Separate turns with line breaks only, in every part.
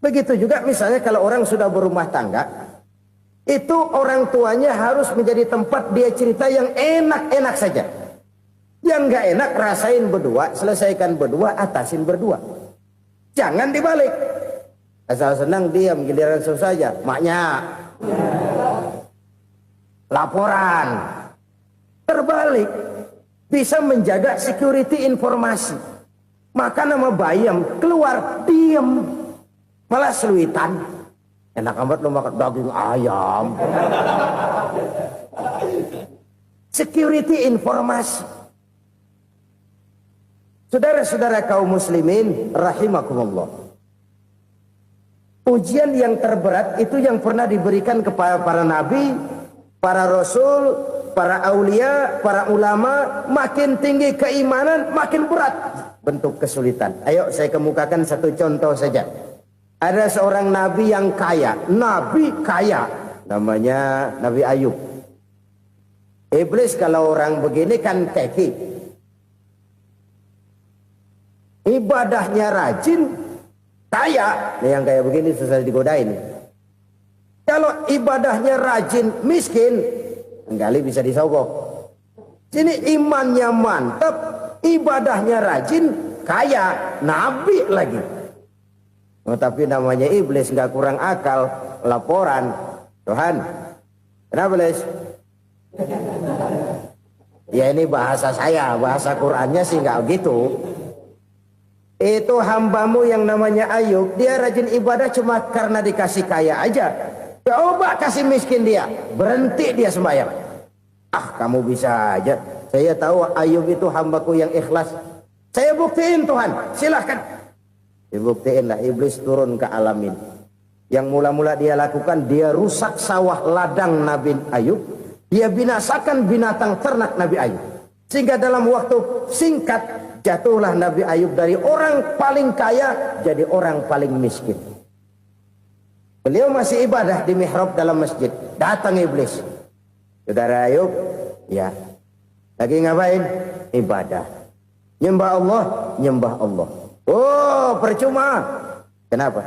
Begitu juga misalnya kalau orang sudah berumah tangga, itu orang tuanya harus menjadi tempat dia cerita yang enak-enak saja. Yang nggak enak rasain berdua, selesaikan berdua, atasin berdua. Jangan dibalik. Asal senang diam, giliran susah saja. Maknya laporan. Terbalik. Bisa menjaga security informasi. Maka nama bayam keluar diam. Malah seluitan. Enak amat lo makan daging ayam. Security informasi. Saudara-saudara kaum muslimin rahimakumullah. Ujian yang terberat itu yang pernah diberikan kepada para nabi, para rasul, para aulia, para ulama. Makin tinggi keimanan, makin berat bentuk kesulitan. Ayo saya kemukakan satu contoh saja. Ada seorang nabi yang kaya, nabi kaya, namanya Nabi Ayub. Iblis kalau orang begini kan keki. Ibadahnya rajin, kaya. Nih yang kayak begini susah digodain. Kalau ibadahnya rajin, miskin, kali bisa disogok. Sini imannya mantap, ibadahnya rajin, kaya, nabi lagi. Oh, tapi namanya iblis nggak kurang akal. Laporan, Tuhan, kenapa Les? Ya ini bahasa saya, bahasa Qurannya sih nggak gitu. Itu hambamu yang namanya Ayub, dia rajin ibadah cuma karena dikasih kaya aja. Coba kasih miskin dia, berhenti dia sembahyang. Ah, kamu bisa aja. Saya tahu Ayub itu hambaku yang ikhlas. Saya buktiin Tuhan, silahkan. Dibuktiinlah, iblis turun ke alamin. Yang mula-mula dia lakukan, dia rusak sawah ladang Nabi Ayub. Dia binasakan binatang ternak Nabi Ayub. Sehingga dalam waktu singkat, jatuhlah Nabi Ayub dari orang paling kaya jadi orang paling miskin. Beliau masih ibadah di mihrab dalam masjid. Datang iblis. Saudara Ayub, ya. Lagi ngapain? Ibadah. Nyembah Allah, nyembah Allah. Oh, percuma. Kenapa?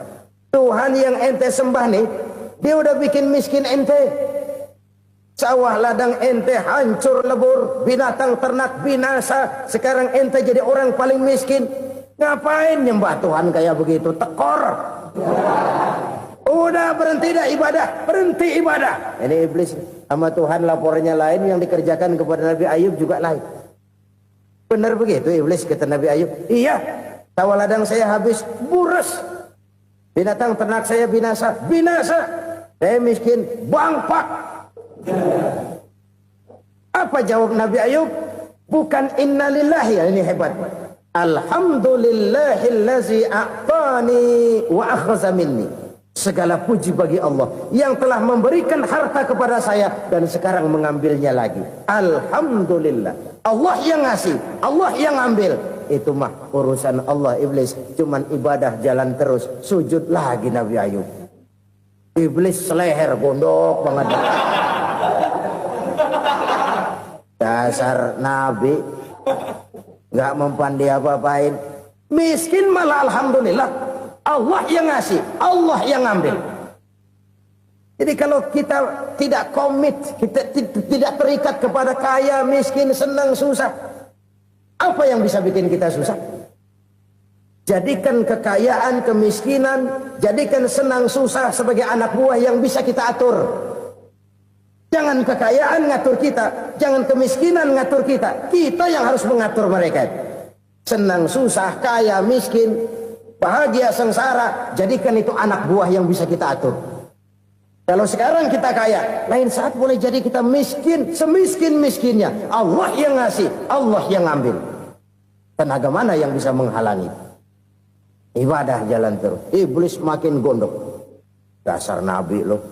Tuhan yang ente sembah nih, dia udah bikin miskin ente. Sawah ladang ente hancur lebur, binatang ternak binasa. Sekarang ente jadi orang paling miskin. Ngapain nyembah Tuhan kayak begitu? Tekor. Udah berhenti dah ibadah, berhenti ibadah. Ini iblis sama Tuhan laporannya lain, yang dikerjakan kepada Nabi Ayub juga lain. Benar begitu iblis kata Nabi Ayub? Iya, sawah ladang saya habis, buras. Binatang ternak saya binasa, binasa. Saya miskin, bangpak. Apa jawab Nabi Ayub? Bukan innalillahi, ini hebat. Alhamdulillahillazi a'tani wa akhza minni. Segala puji bagi Allah yang telah memberikan harta kepada saya dan sekarang mengambilnya lagi. Alhamdulillah. Allah yang ngasih, Allah yang ambil. Itu mah urusan Allah. Iblis cuman ibadah jalan terus, sujud lagi Nabi Ayub. Iblis seleher gondok banget. Dasar Nabi nggak mempan dia apa-apain. Miskin malah alhamdulillah. Allah yang ngasih, Allah yang ngambil. Jadi kalau kita tidak komit, kita tidak terikat kepada kaya, miskin, senang, susah, apa yang bisa bikin kita susah? Jadikan kekayaan, kemiskinan, jadikan senang susah sebagai anak buah yang bisa kita atur. Jangan kekayaan ngatur kita, jangan kemiskinan ngatur kita. Kita yang harus mengatur mereka. Senang susah, kaya, miskin, bahagia, sengsara, jadikan itu anak buah yang bisa kita atur. Kalau sekarang kita kaya, lain saat boleh jadi kita miskin, semiskin-miskinnya. Allah yang ngasih, Allah yang ngambil. Tenaga mana yang bisa menghalangi? Ibadah jalan terus. Iblis makin gondok. Dasar Nabi loh.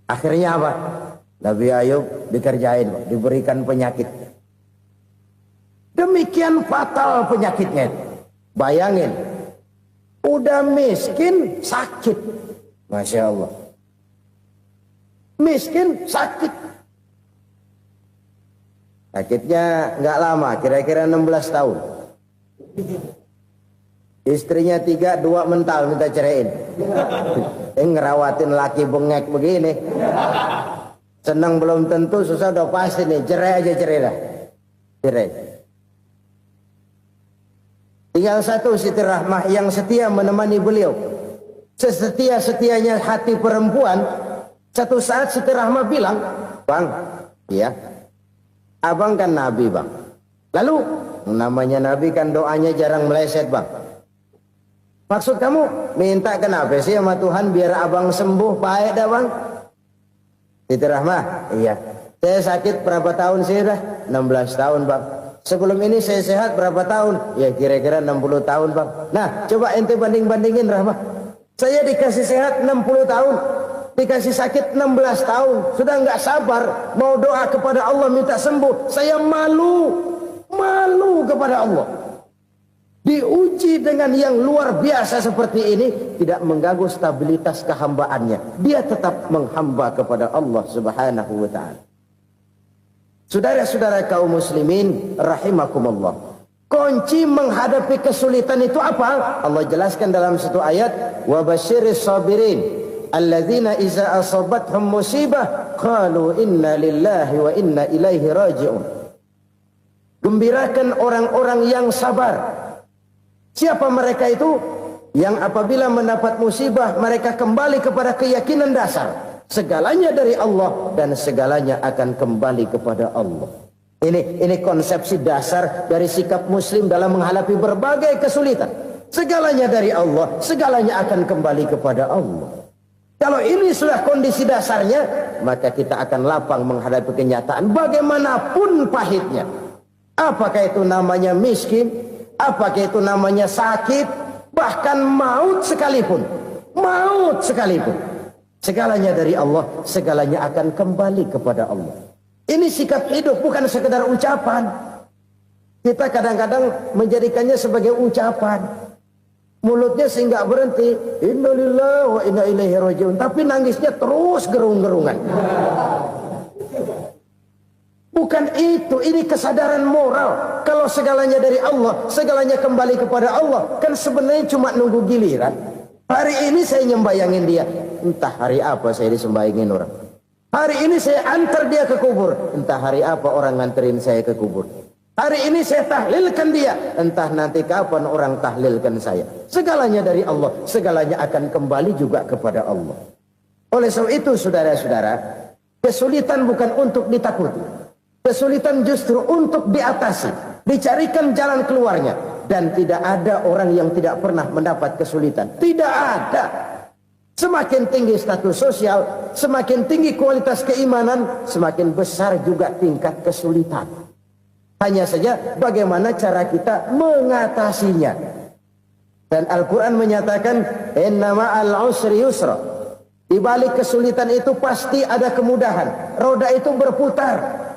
Akhirnya apa? Nabi Ayub dikerjain, diberikan penyakit. Demikian fatal penyakitnya. Bayangin, udah miskin, sakit. Masya Allah. Miskin, sakit. Sakitnya nggak lama, kira-kira 16 tahun. Istrinya 3, 2 mental minta ceraiin. Ngerawatin laki bengek begini. Senang belum tentu, susah udah pasti nih. Cerai aja, cerai dah. Cerai. Tinggal satu Siti Rahmah yang setia menemani beliau. Sesetia-setianya hati perempuan. Satu saat Siti Rahmah bilang, "Bang, ya, abang kan Nabi, Bang. Lalu, namanya Nabi kan doanya jarang meleset, Bang. Maksud kamu minta kenapa sih sama Tuhan biar abang sembuh baik dah, Bang?" Siti Rahmah, "Iya. Saya sakit berapa tahun sih dah? 16 tahun, Bang. Sebelum ini saya sehat berapa tahun? Ya kira-kira 60 tahun, Bang. Nah, coba ente banding-bandingin, Rahmah. Saya dikasih sehat 60 tahun. Dikasih sakit 16 tahun. Sudah nggak sabar mau doa kepada Allah minta sembuh. Saya malu kepada Allah. Diuji dengan yang luar biasa seperti ini, tidak mengganggu stabilitas kehambaannya. Dia tetap menghamba kepada Allah Subhanahu wa ta'ala. Saudara-saudara kaum muslimin rahimakumullah. Kunci menghadapi kesulitan itu apa? Allah jelaskan dalam satu ayat, "Wa basyiris sabirin alladzina iza asabathum musibah qalu inna lillahi wa inna ilaihi raji'un." Gembirakan orang-orang yang sabar. Siapa mereka itu? Yang apabila mendapat musibah mereka kembali kepada keyakinan dasar. Segalanya dari Allah dan segalanya akan kembali kepada Allah. Ini konsepsi dasar dari sikap muslim dalam menghadapi berbagai kesulitan. Segalanya dari Allah, segalanya akan kembali kepada Allah. Kalau ini sudah kondisi dasarnya, maka kita akan lapang menghadapi kenyataan bagaimanapun pahitnya. Apakah itu namanya miskin, apakah itu namanya sakit, bahkan maut sekalipun. Maut sekalipun. Segalanya dari Allah, segalanya akan kembali kepada Allah. Ini sikap hidup, bukan sekedar ucapan. Kita kadang-kadang menjadikannya sebagai ucapan. Mulutnya sehingga berhenti, innalillahi wa inna ilaihi raji'un, tapi nangisnya terus gerung-gerungan. Bukan itu, ini kesadaran moral. Kalau segalanya dari Allah, segalanya kembali kepada Allah, kan sebenarnya cuma nunggu giliran. Hari ini saya nyembayangin dia, entah hari apa saya disembayangin orang. Hari ini saya antar dia ke kubur, entah hari apa orang nganterin saya ke kubur. Hari ini saya tahlilkan dia, entah nanti kapan orang tahlilkan saya. Segalanya dari Allah, segalanya akan kembali juga kepada Allah. Oleh sebab itu saudara-saudara, kesulitan bukan untuk ditakuti. Kesulitan justru untuk diatasi, dicarikan jalan keluarnya. Dan tidak ada orang yang tidak pernah mendapat kesulitan. Tidak ada. Semakin tinggi status sosial, semakin tinggi kualitas keimanan, semakin besar juga tingkat kesulitan. Hanya saja bagaimana cara kita mengatasinya. Dan Al-Quran menyatakan, "Inna ma'al usri yusra." Di balik kesulitan itu pasti ada kemudahan. Roda itu berputar.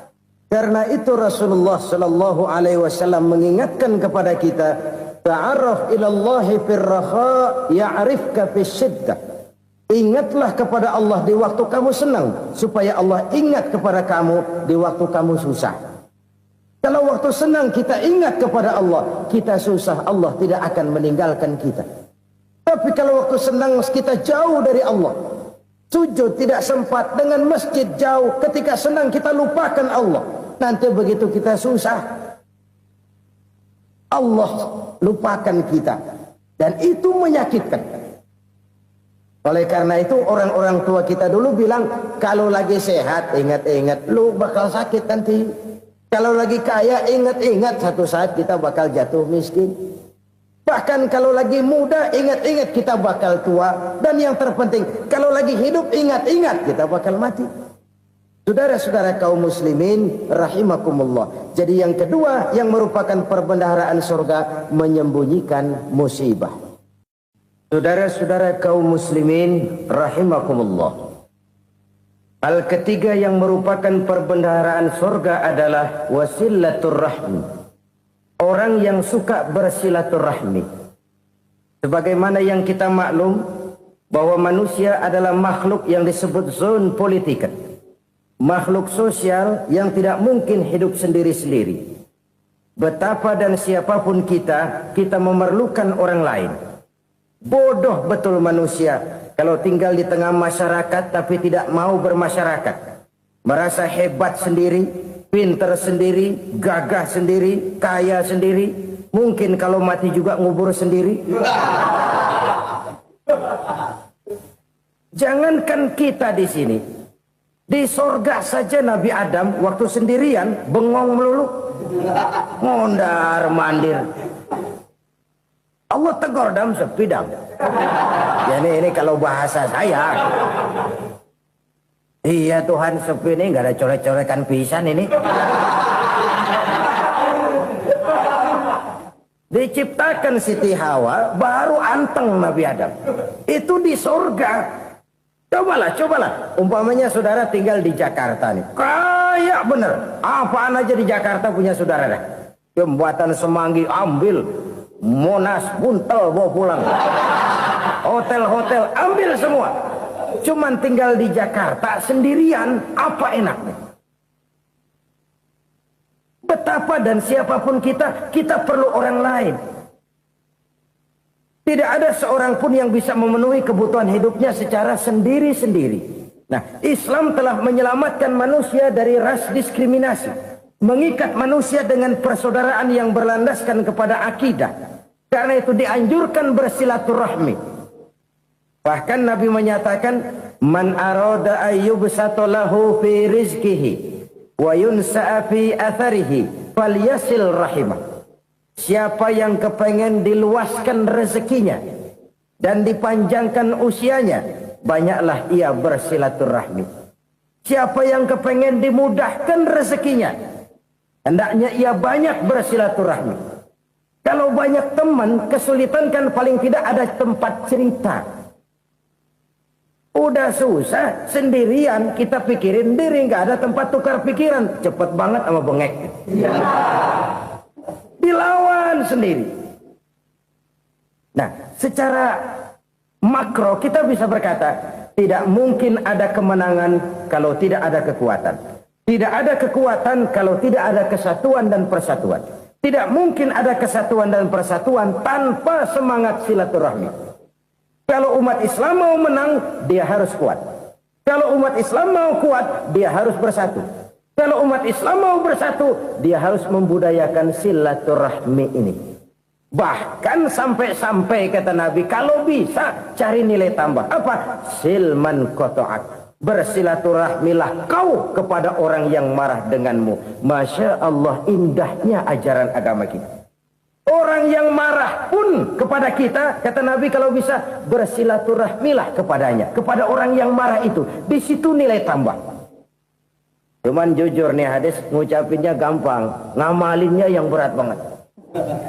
Karena itu Rasulullah sallallahu alaihi wasallam mengingatkan kepada kita, ta'arraf ilallahi firraha ya'rifka fisyiddah. Ingatlah kepada Allah di waktu kamu senang, supaya Allah ingat kepada kamu di waktu kamu susah. Kalau waktu senang kita ingat kepada Allah, kita susah, Allah tidak akan meninggalkan kita. Tapi kalau waktu senang kita jauh dari Allah, sujud tidak sempat, dengan masjid jauh, ketika senang kita lupakan Allah. Nanti begitu kita susah, Allah lupakan kita. Dan itu menyakitkan. Oleh karena itu orang-orang tua kita dulu bilang, kalau lagi sehat ingat-ingat lu bakal sakit nanti. Kalau lagi kaya ingat-ingat satu saat kita bakal jatuh miskin. Bahkan kalau lagi muda ingat-ingat kita bakal tua. Dan yang terpenting kalau lagi hidup ingat-ingat kita bakal mati. Saudara-saudara kaum muslimin rahimakumullah. Jadi yang kedua yang merupakan perbendaharaan surga, menyembunyikan musibah. Saudara-saudara kaum muslimin rahimakumullah. Hal ketiga yang merupakan perbendaharaan surga adalah wasilatur rahmi. Orang yang suka bersilaturahmi. Sebagaimana yang kita maklum bahwa manusia adalah makhluk yang disebut zoon politika. Makhluk sosial yang tidak mungkin hidup sendiri-sendiri. Betapa dan siapapun kita memerlukan orang lain. Bodoh betul manusia kalau tinggal di tengah masyarakat tapi tidak mau bermasyarakat. Merasa hebat sendiri, pinter sendiri, gagah sendiri, kaya sendiri. Mungkin kalau mati juga ngubur sendiri. Jangankan kita di sini, di sorga saja Nabi Adam waktu sendirian bengong melulu, mondar mandir. Allah tegur dalam sepi dam. Ya ini kalau bahasa saya. Iya Tuhan, sepi ini nggak ada colek-colekan pisan ini. Diciptakan Siti Hawa baru anteng Nabi Adam. Itu di sorga. Cobalah. Umpamanya saudara tinggal di Jakarta nih. Kayak bener. Apaan aja di Jakarta punya saudara dah. Jembatan Semanggi ambil. Monas, Buntel bawa pulang. Hotel-hotel ambil semua. Cuman tinggal di Jakarta sendirian. Apa enaknya? Betapa dan siapapun kita perlu orang lain. Tidak ada seorang pun yang bisa memenuhi kebutuhan hidupnya secara sendiri-sendiri. Nah, Islam telah menyelamatkan manusia dari ras diskriminasi. Mengikat manusia dengan persaudaraan yang berlandaskan kepada akidah. Karena itu dianjurkan bersilaturahmi. Bahkan Nabi menyatakan, man arada ayyubsata lahu fi rizqihi wa yunsa'a fi atharihi falyasil rahimah. Siapa yang kepengen diluaskan rezekinya dan dipanjangkan usianya, banyaklah ia bersilaturahmi. Siapa yang kepengen dimudahkan rezekinya, hendaknya ia banyak bersilaturahmi. Kalau banyak teman, kesulitan kan paling tidak ada tempat cerita. Udah susah, sendirian kita pikirin diri, nggak ada tempat tukar pikiran. Cepet banget sama bengek. Dilawan sendiri. Nah, secara makro kita bisa berkata, tidak mungkin ada kemenangan kalau tidak ada kekuatan. Tidak ada kekuatan kalau tidak ada kesatuan dan persatuan. Tidak mungkin ada kesatuan dan persatuan tanpa semangat silaturahmi. Kalau umat Islam mau menang, dia harus kuat. Kalau umat Islam mau kuat, dia harus bersatu. Kalau umat Islam mau bersatu, dia harus membudayakan silaturahmi ini. Bahkan sampai-sampai kata Nabi, kalau bisa cari nilai tambah. Apa? Silman koto'ak. Bersilaturahmilah kau kepada orang yang marah denganmu. Masya Allah, indahnya ajaran agama kita. Orang yang marah pun kepada kita, kata Nabi, kalau bisa bersilaturahmilah kepadanya, kepada orang yang marah itu. Di situ nilai tambah. Cuman jujur nih hadis, ngucapinnya gampang, ngamalinnya yang berat banget.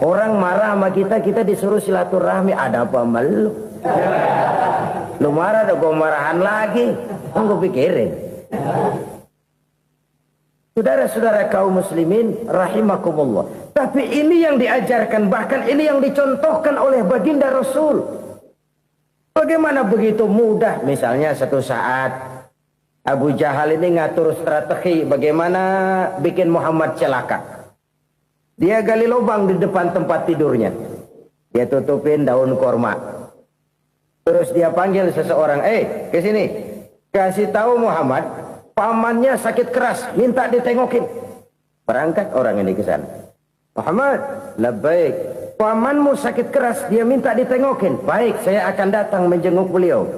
Orang marah sama kita, kita disuruh silaturahmi. Ada apa malu? Lu marah, ada gue marahan lagi. Gue pikirin. Saudara-saudara kaum muslimin rahimakumullah. Tapi ini yang diajarkan, bahkan ini yang dicontohkan oleh baginda Rasul. Bagaimana begitu mudah, misalnya satu saat Abu Jahal ini ngatur strategi bagaimana bikin Muhammad celaka. Dia gali lubang di depan tempat tidurnya. Dia tutupin daun korma. Terus dia panggil seseorang, ke sini. Kasih tahu Muhammad, pamannya sakit keras, minta ditengokin. Berangkat orang ini ke sana. Muhammad, labbaik. Pamanmu sakit keras, dia minta ditengokin. Baik, saya akan datang menjenguk beliau.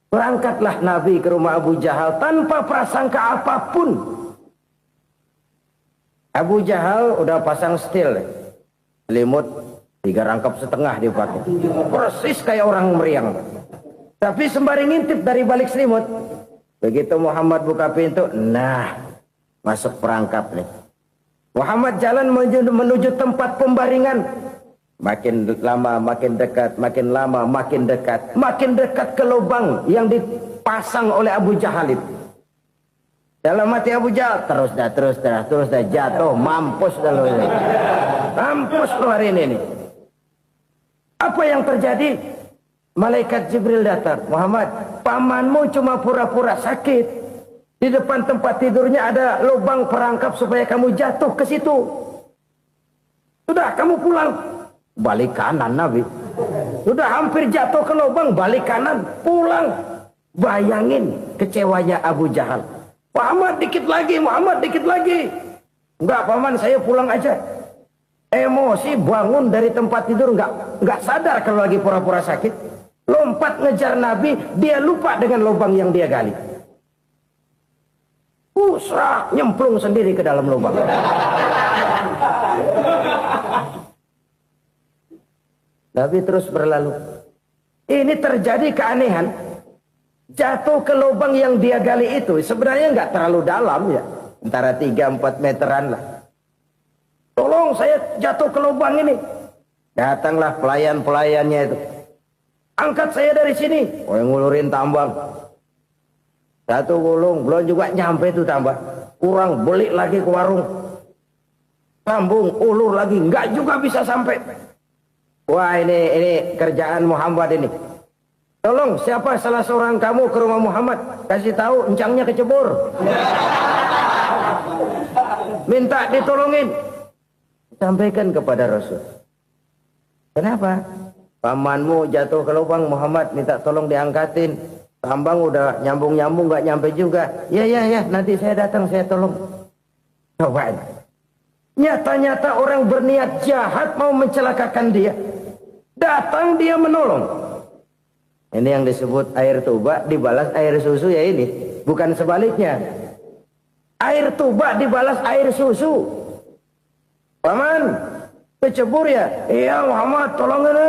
Berangkatlah Nabi ke rumah Abu Jahal tanpa prasangka apapun. Abu Jahal udah pasang setil, selimut 3 rangkap setengah dipakai. Persis kayak orang meriang. Tapi sembari ngintip dari balik selimut. Begitu Muhammad buka pintu, nah masuk perangkap nih. Muhammad jalan menuju tempat pembaringan. Makin lama makin dekat, makin lama makin dekat. Makin dekat ke lubang yang dipasang oleh Abu Jahal itu. Dalam hati Abu Jahal, terus dah jatuh, mampus dah lo ini. Mampus lo hari ini nih. Apa yang terjadi? Malaikat Jibril datang. Muhammad, pamanmu cuma pura-pura sakit. Di depan tempat tidurnya ada lubang perangkap supaya kamu jatuh ke situ. Sudah, kamu pulang. Balik kanan Nabi. Sudah hampir jatuh ke lubang, balik kanan, pulang. Bayangin kecewanya Abu Jahal. Muhammad dikit lagi, Muhammad dikit lagi. Enggak paman, saya pulang aja. Emosi bangun dari tempat tidur, enggak sadar kalau lagi pura-pura sakit. Lompat ngejar Nabi, dia lupa dengan lubang yang dia gali. Usrak, nyemplung sendiri ke dalam lubang. Nabi terus berlalu. Ini terjadi keanehan. Jatuh ke lubang yang dia gali itu sebenarnya nggak terlalu dalam ya, antara 3-4 meteran lah. Tolong, saya jatuh ke lubang ini. Datanglah pelayan-pelayannya itu. Angkat saya dari sini. Oh, yang ngulurin tambang. Satu gulung, belum juga nyampe itu tambang. Kurang, beli lagi ke warung. Sambung, ulur lagi, nggak juga bisa sampai. Wah, ini kerjaan Muhammad ini. Tolong, siapa salah seorang kamu ke rumah Muhammad, kasih tahu encangnya kecebur. Minta ditolongin. Sampaikan kepada Rasul. Kenapa? Pamanmu jatuh ke lubang, Muhammad minta tolong diangkatin. Tambang udah nyambung-nyambung nggak nyampe juga. Ya, nanti saya datang, saya tolong. Cobain. Nyata-nyata orang berniat jahat mau mencelakakan dia. Datang dia menolong. Ini yang disebut air tuba dibalas air susu ya ini. Bukan sebaliknya. Air tuba dibalas air susu. Paman, kecebur ya? Iya Muhammad, tolong ini.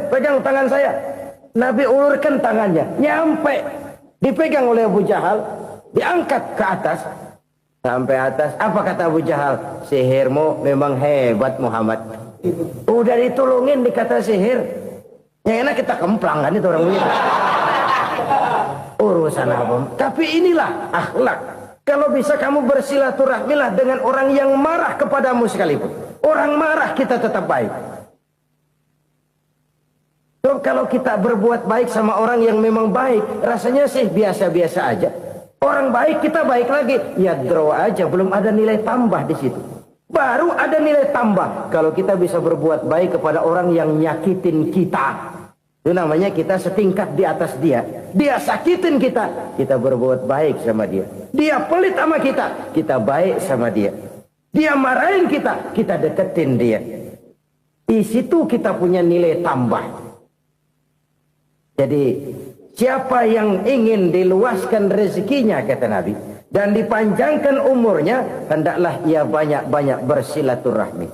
Pegang tangan saya. Nabi ulurkan tangannya. Nyampe. Dipegang oleh Abu Jahal. Diangkat ke atas. Sampai atas. Apa kata Abu Jahal? Sihirmu memang hebat Muhammad. Udah ditolongin dikata sihir. Yang enak kita kemplang kan itu orang begitu. Urusan apa? Tapi inilah akhlak. Kalau bisa kamu bersilaturahmilah dengan orang yang marah kepadamu sekalipun. Orang marah kita tetap baik. So, kalau kita berbuat baik sama orang yang memang baik, rasanya sih biasa-biasa aja. Orang baik kita baik lagi, ya draw aja, belum ada nilai tambah di situ. Baru ada nilai tambah kalau kita bisa berbuat baik kepada orang yang nyakitin kita. Itu namanya kita setingkat di atas dia. Dia sakitin kita, kita berbuat baik sama dia. Dia pelit sama kita, kita baik sama dia. Dia marahin kita, kita deketin dia. Di situ kita punya nilai tambah. Jadi siapa yang ingin diluaskan rezekinya kata Nabi dan dipanjangkan umurnya, hendaklah ia banyak-banyak bersilaturahmi.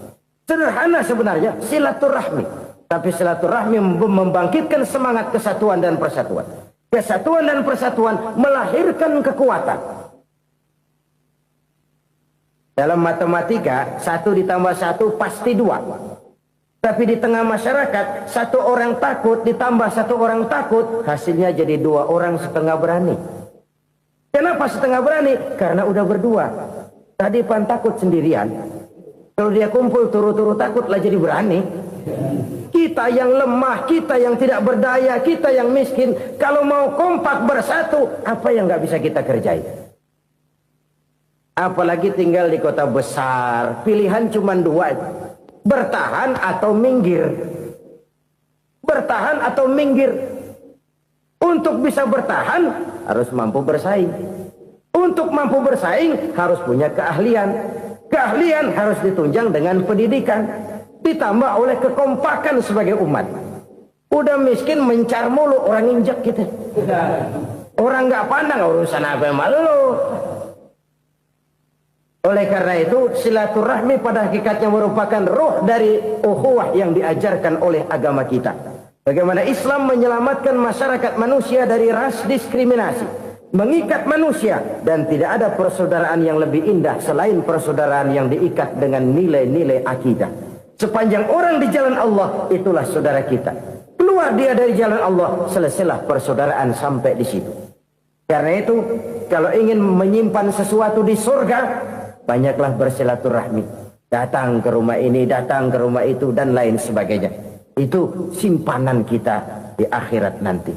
Sederhana sebenarnya silaturahmi, tapi silaturahmi membangkitkan semangat kesatuan dan persatuan. Kesatuan dan persatuan melahirkan kekuatan. Dalam matematika 1 ditambah 1 pasti 2. Tapi di tengah masyarakat 1 orang takut ditambah 1 orang takut, hasilnya jadi 2 orang setengah berani. Kenapa setengah berani? Karena udah berdua. Tadi pan takut sendirian. Kalau dia kumpul turu-turu takutlah jadi berani. Kita yang lemah, kita yang tidak berdaya, kita yang miskin, kalau mau kompak bersatu, apa yang nggak bisa kita kerjain? Apalagi tinggal di kota besar, pilihan cuma 2. Bertahan atau minggir. Bertahan atau minggir. Untuk bisa bertahan harus mampu bersaing. Untuk mampu bersaing harus punya keahlian. Keahlian harus ditunjang dengan pendidikan. Ditambah oleh kekompakan sebagai umat. Udah miskin mencar mulu, orang injak kita. Orang nggak pandang urusan apa malu. Oleh karena itu silaturahmi pada hakikatnya merupakan roh dari ukhuwah yang diajarkan oleh agama kita. Bagaimana Islam menyelamatkan masyarakat manusia dari ras diskriminasi, mengikat manusia, dan tidak ada persaudaraan yang lebih indah selain persaudaraan yang diikat dengan nilai-nilai akidah. Sepanjang orang di jalan Allah, itulah saudara kita. Keluar dia dari jalan Allah, selesailah persaudaraan sampai di situ. Karena itu, kalau ingin menyimpan sesuatu di surga, banyaklah bersilaturahmi. Datang ke rumah ini, datang ke rumah itu, dan lain sebagainya. Itu simpanan kita di akhirat nanti.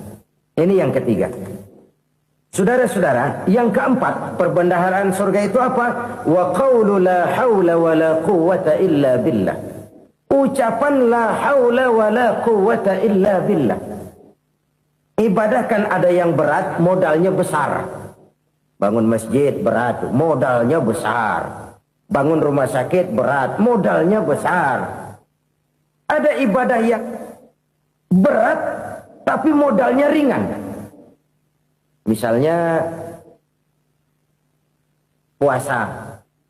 Ini yang ketiga. Saudara-saudara, yang keempat, perbendaharaan surga itu apa? Wa qawlu la hawla wa la quwwata illa billah. Ucapan la hawla wa la quwwata illa billah. Ibadah kan ada yang berat, modalnya besar. Bangun masjid berat, modalnya besar. Bangun rumah sakit berat, modalnya besar. Ada ibadah yang berat, tapi modalnya ringan. Misalnya puasa.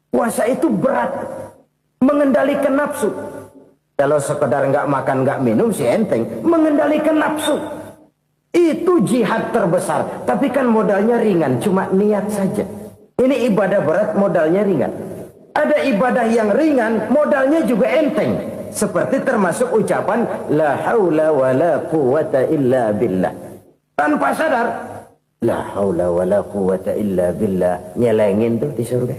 Puasa itu berat, mengendalikan nafsu. Kalau sekedar nggak makan nggak minum sih enteng. Mengendalikan nafsu itu jihad terbesar. Tapi kan modalnya ringan, cuma niat saja. Ini ibadah berat, modalnya ringan. Ada ibadah yang ringan, modalnya juga enteng. Seperti termasuk ucapan la haula wa la quwwata illa billah. Tanpa sadar, la haula wa la quwwata illa billah. Nyelengin tuh di surga.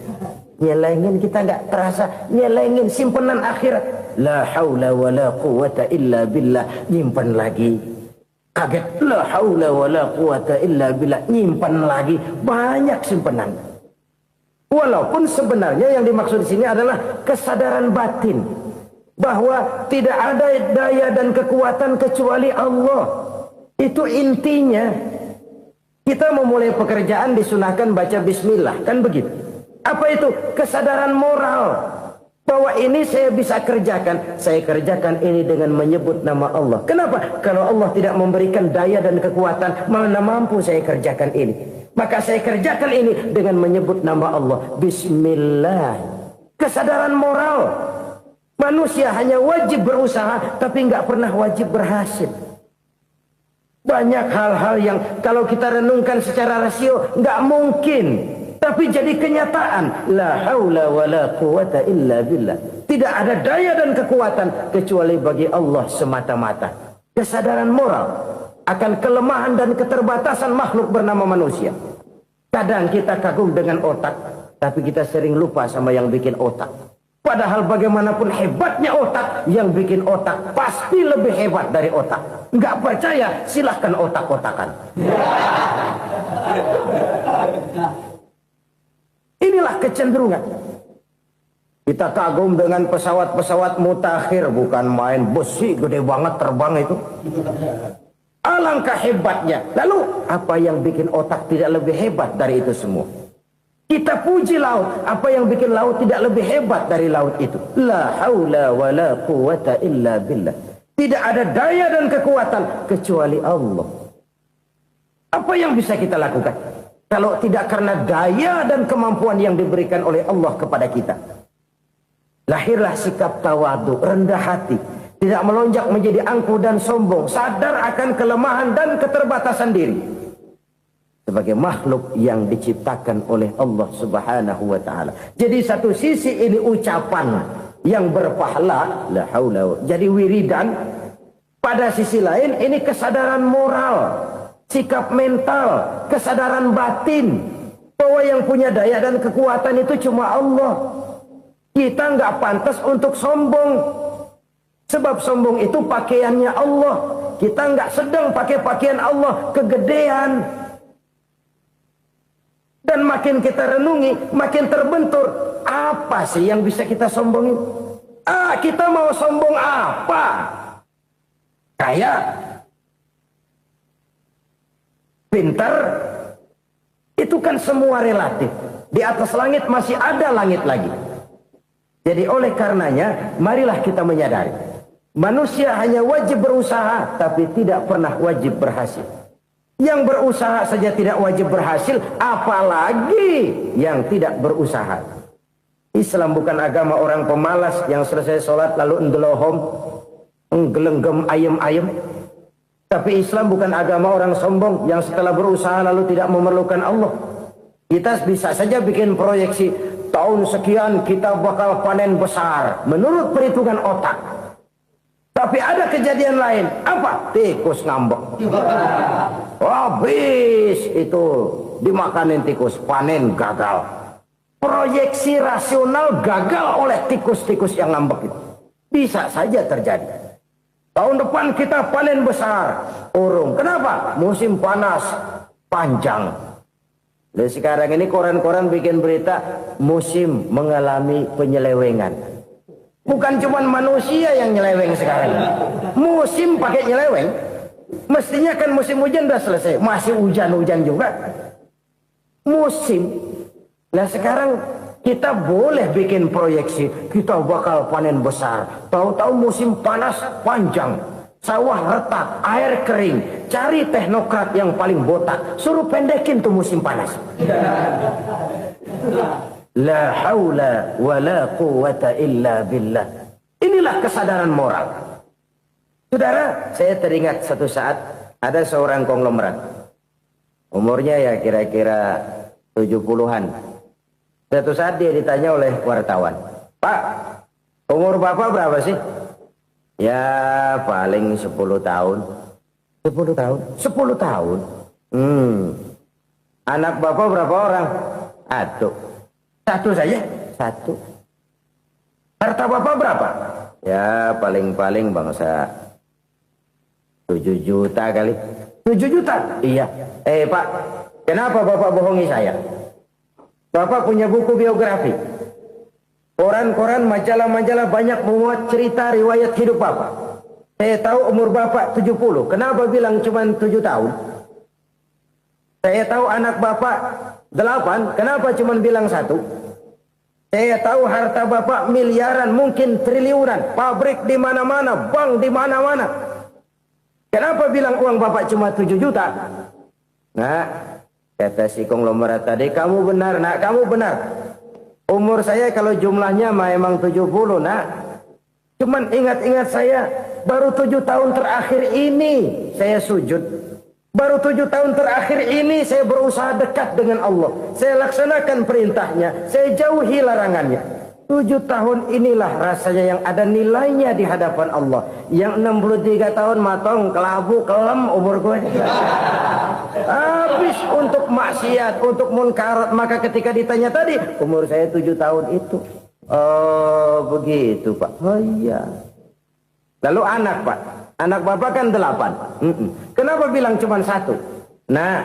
Nyelengin, kita nggak terasa. Nyelengin simpenan akhirat. La haula wa la quwwata illa billah. Nyimpan lagi. Kaget. La haula wa la quwwata illa billah. Nyimpan lagi. Banyak simpenan. Walaupun sebenarnya yang dimaksud di sini adalah kesadaran batin. Bahwa tidak ada daya dan kekuatan kecuali Allah. Itu intinya. Kita memulai pekerjaan disunahkan baca bismillah, kan begitu. Apa itu? Kesadaran moral. Bahwa ini saya bisa kerjakan. Saya kerjakan ini dengan menyebut nama Allah. Kenapa? Kalau Allah tidak memberikan daya dan kekuatan, mana mampu saya kerjakan ini. Maka saya kerjakan ini dengan menyebut nama Allah. Bismillah. Kesadaran moral. Manusia hanya wajib berusaha, tapi nggak pernah wajib berhasil. Banyak hal-hal yang kalau kita renungkan secara rasio nggak mungkin, tapi jadi kenyataan. La haula wa la quwwata illa billah. Tidak ada daya dan kekuatan kecuali bagi Allah semata-mata. Kesadaran moral akan kelemahan dan keterbatasan makhluk bernama manusia. Kadang kita kagum dengan otak, tapi kita sering lupa sama yang bikin otak. Padahal bagaimanapun hebatnya otak, yang bikin otak pasti lebih hebat dari otak. Nggak percaya, silahkan otak-otakan. Inilah kecenderungan. Kita kagum dengan pesawat-pesawat mutakhir, bukan main besi gede banget terbang itu. Alangkah hebatnya. Lalu apa yang bikin otak tidak lebih hebat dari itu semua? Kita puji laut. Apa yang bikin laut tidak lebih hebat dari laut itu? La haula wa la quwwata illa billah. Tidak ada daya dan kekuatan kecuali Allah. Apa yang bisa kita lakukan? Kalau tidak karena daya dan kemampuan yang diberikan oleh Allah kepada kita. Lahirlah sikap tawadu, rendah hati. Tidak melonjak menjadi angkuh dan sombong. Sadar akan kelemahan dan keterbatasan diri. Sebagai makhluk yang diciptakan oleh Allah subhanahu wa ta'ala. Jadi satu sisi ini ucapan yang berpahala. La haula. Jadi wiridan. Pada sisi lain ini kesadaran moral. Sikap mental. Kesadaran batin. Bahwa yang punya daya dan kekuatan itu cuma Allah. Kita nggak pantas untuk sombong. Sebab sombong itu pakaiannya Allah. Kita nggak sedang pakai pakaian Allah kegedean. Dan makin kita renungi, makin terbentur. Apa sih yang bisa kita sombongin? Kita mau sombong apa? Kaya? Pintar? Itu kan semua relatif. Di atas langit masih ada langit lagi. Jadi oleh karenanya, marilah kita menyadari. Manusia hanya wajib berusaha, tapi tidak pernah wajib berhasil. Yang berusaha saja tidak wajib berhasil, apalagi yang tidak berusaha. Islam bukan agama orang pemalas yang selesai sholat lalu endelohom, nggelenggem ayem-ayem. Tapi Islam bukan agama orang sombong yang setelah berusaha lalu tidak memerlukan Allah. Kita bisa saja bikin proyeksi, tahun sekian kita bakal panen besar menurut perhitungan otak. Tapi ada kejadian lain. Apa? Tikus ngambek. Habis itu dimakanin tikus, panen gagal. Proyeksi rasional gagal oleh tikus-tikus yang ngambek itu. Bisa saja terjadi. Tahun depan kita panen besar. Urung. Kenapa? Musim panas panjang. Dan sekarang ini koran-koran bikin berita musim mengalami penyelewengan. Bukan cuma manusia yang nyeleweng sekarang. Musim pakai nyeleweng. Mestinya kan musim hujan udah selesai. Masih hujan-hujan juga. Musim. Nah sekarang kita boleh bikin proyeksi. Kita bakal panen besar. Tahu-tahu musim panas panjang. Sawah retak, air kering. Cari teknokrat yang paling botak. Suruh pendekin tuh musim panas. La haula wa la quwata illa billah. Inilah kesadaran moral. Saudara, saya teringat satu saat ada seorang konglomerat. Umurnya ya kira-kira 70-an. Satu saat dia ditanya oleh wartawan, "Pak, umur Bapak berapa sih?" "Ya paling 10 tahun." 10 tahun? 10 tahun? Anak Bapak berapa orang? Satu saja? Satu. Harta Bapak berapa? Ya paling-paling bangsa 7 juta kali. 7 juta? Iya. Pak, kenapa Bapak bohongi saya? Bapak punya buku biografi. Koran-koran, majalah-majalah banyak memuat cerita riwayat hidup Bapak. Saya tahu umur Bapak 70. Kenapa bilang cuma 7 tahun? Saya tahu anak Bapak 8. Kenapa cuma bilang 1? Saya tahu harta Bapak miliaran, mungkin triliunan. Pabrik di mana-mana, bank di mana-mana. Kenapa bilang uang Bapak cuma 7 juta? Nah, kata si konglomerat tadi, "Kamu benar, Nak, kamu benar. Umur saya kalau jumlahnya memang 70, Nak. Cuman ingat-ingat saya, baru 7 tahun terakhir ini saya sujud. Baru 7 tahun terakhir ini saya berusaha dekat dengan Allah. Saya laksanakan perintahnya, saya jauhi larangannya. 7 tahun inilah rasanya yang ada nilainya di hadapan Allah. Yang 63 tahun matong, kelabu, kelem umur gue. Habis untuk maksiat, untuk munkarat. Maka ketika ditanya tadi, umur saya 7 tahun itu. Oh begitu Pak. Oh iya. Lalu anak Pak. Anak Bapak kan 8. Kenapa bilang cuma 1? Nah,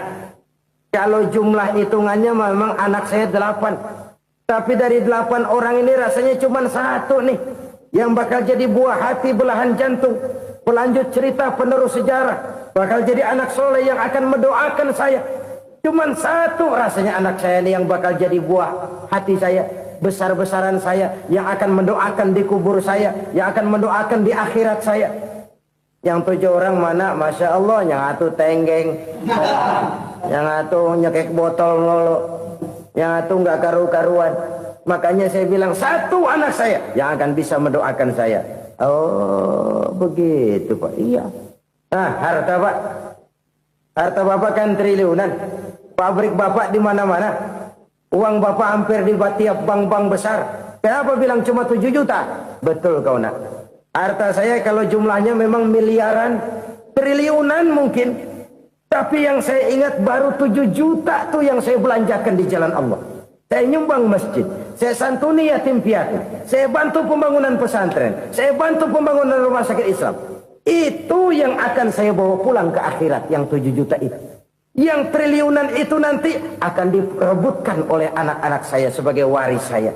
kalau jumlah hitungannya memang anak saya 8. Tapi dari 8 orang ini rasanya cuma 1 nih. Yang bakal jadi buah hati, belahan jantung. Pelanjut cerita, penerus sejarah. Bakal jadi anak soleh yang akan mendoakan saya. Cuma 1 rasanya anak saya ini yang bakal jadi buah hati saya. Besar-besaran saya. Yang akan mendoakan di kubur saya. Yang akan mendoakan di akhirat saya. Yang 7 orang mana? Masya Allah. Yang 1 tenggeng. Yang 1 nyekek botol mulu. Yang 1 nggak karu-karuan. Makanya saya bilang 1 anak saya yang akan bisa mendoakan saya. Oh begitu Pak. Iya. Nah harta Pak. Harta Bapak kan triliunan. Pabrik Bapak di mana-mana. Uang Bapak hampir di tiap bank-bank besar. Kenapa bilang cuma 7 juta? Betul kau Nak. Harta saya kalau jumlahnya memang miliaran, triliunan mungkin. Tapi yang saya ingat baru 7 juta tuh yang saya belanjakan di jalan Allah. Saya nyumbang masjid. Saya santuni yatim piatu. Saya bantu pembangunan pesantren. Saya bantu pembangunan rumah sakit Islam. Itu yang akan saya bawa pulang ke akhirat. Yang 7 juta itu. Yang triliunan itu nanti akan diperebutkan oleh anak-anak saya sebagai waris saya.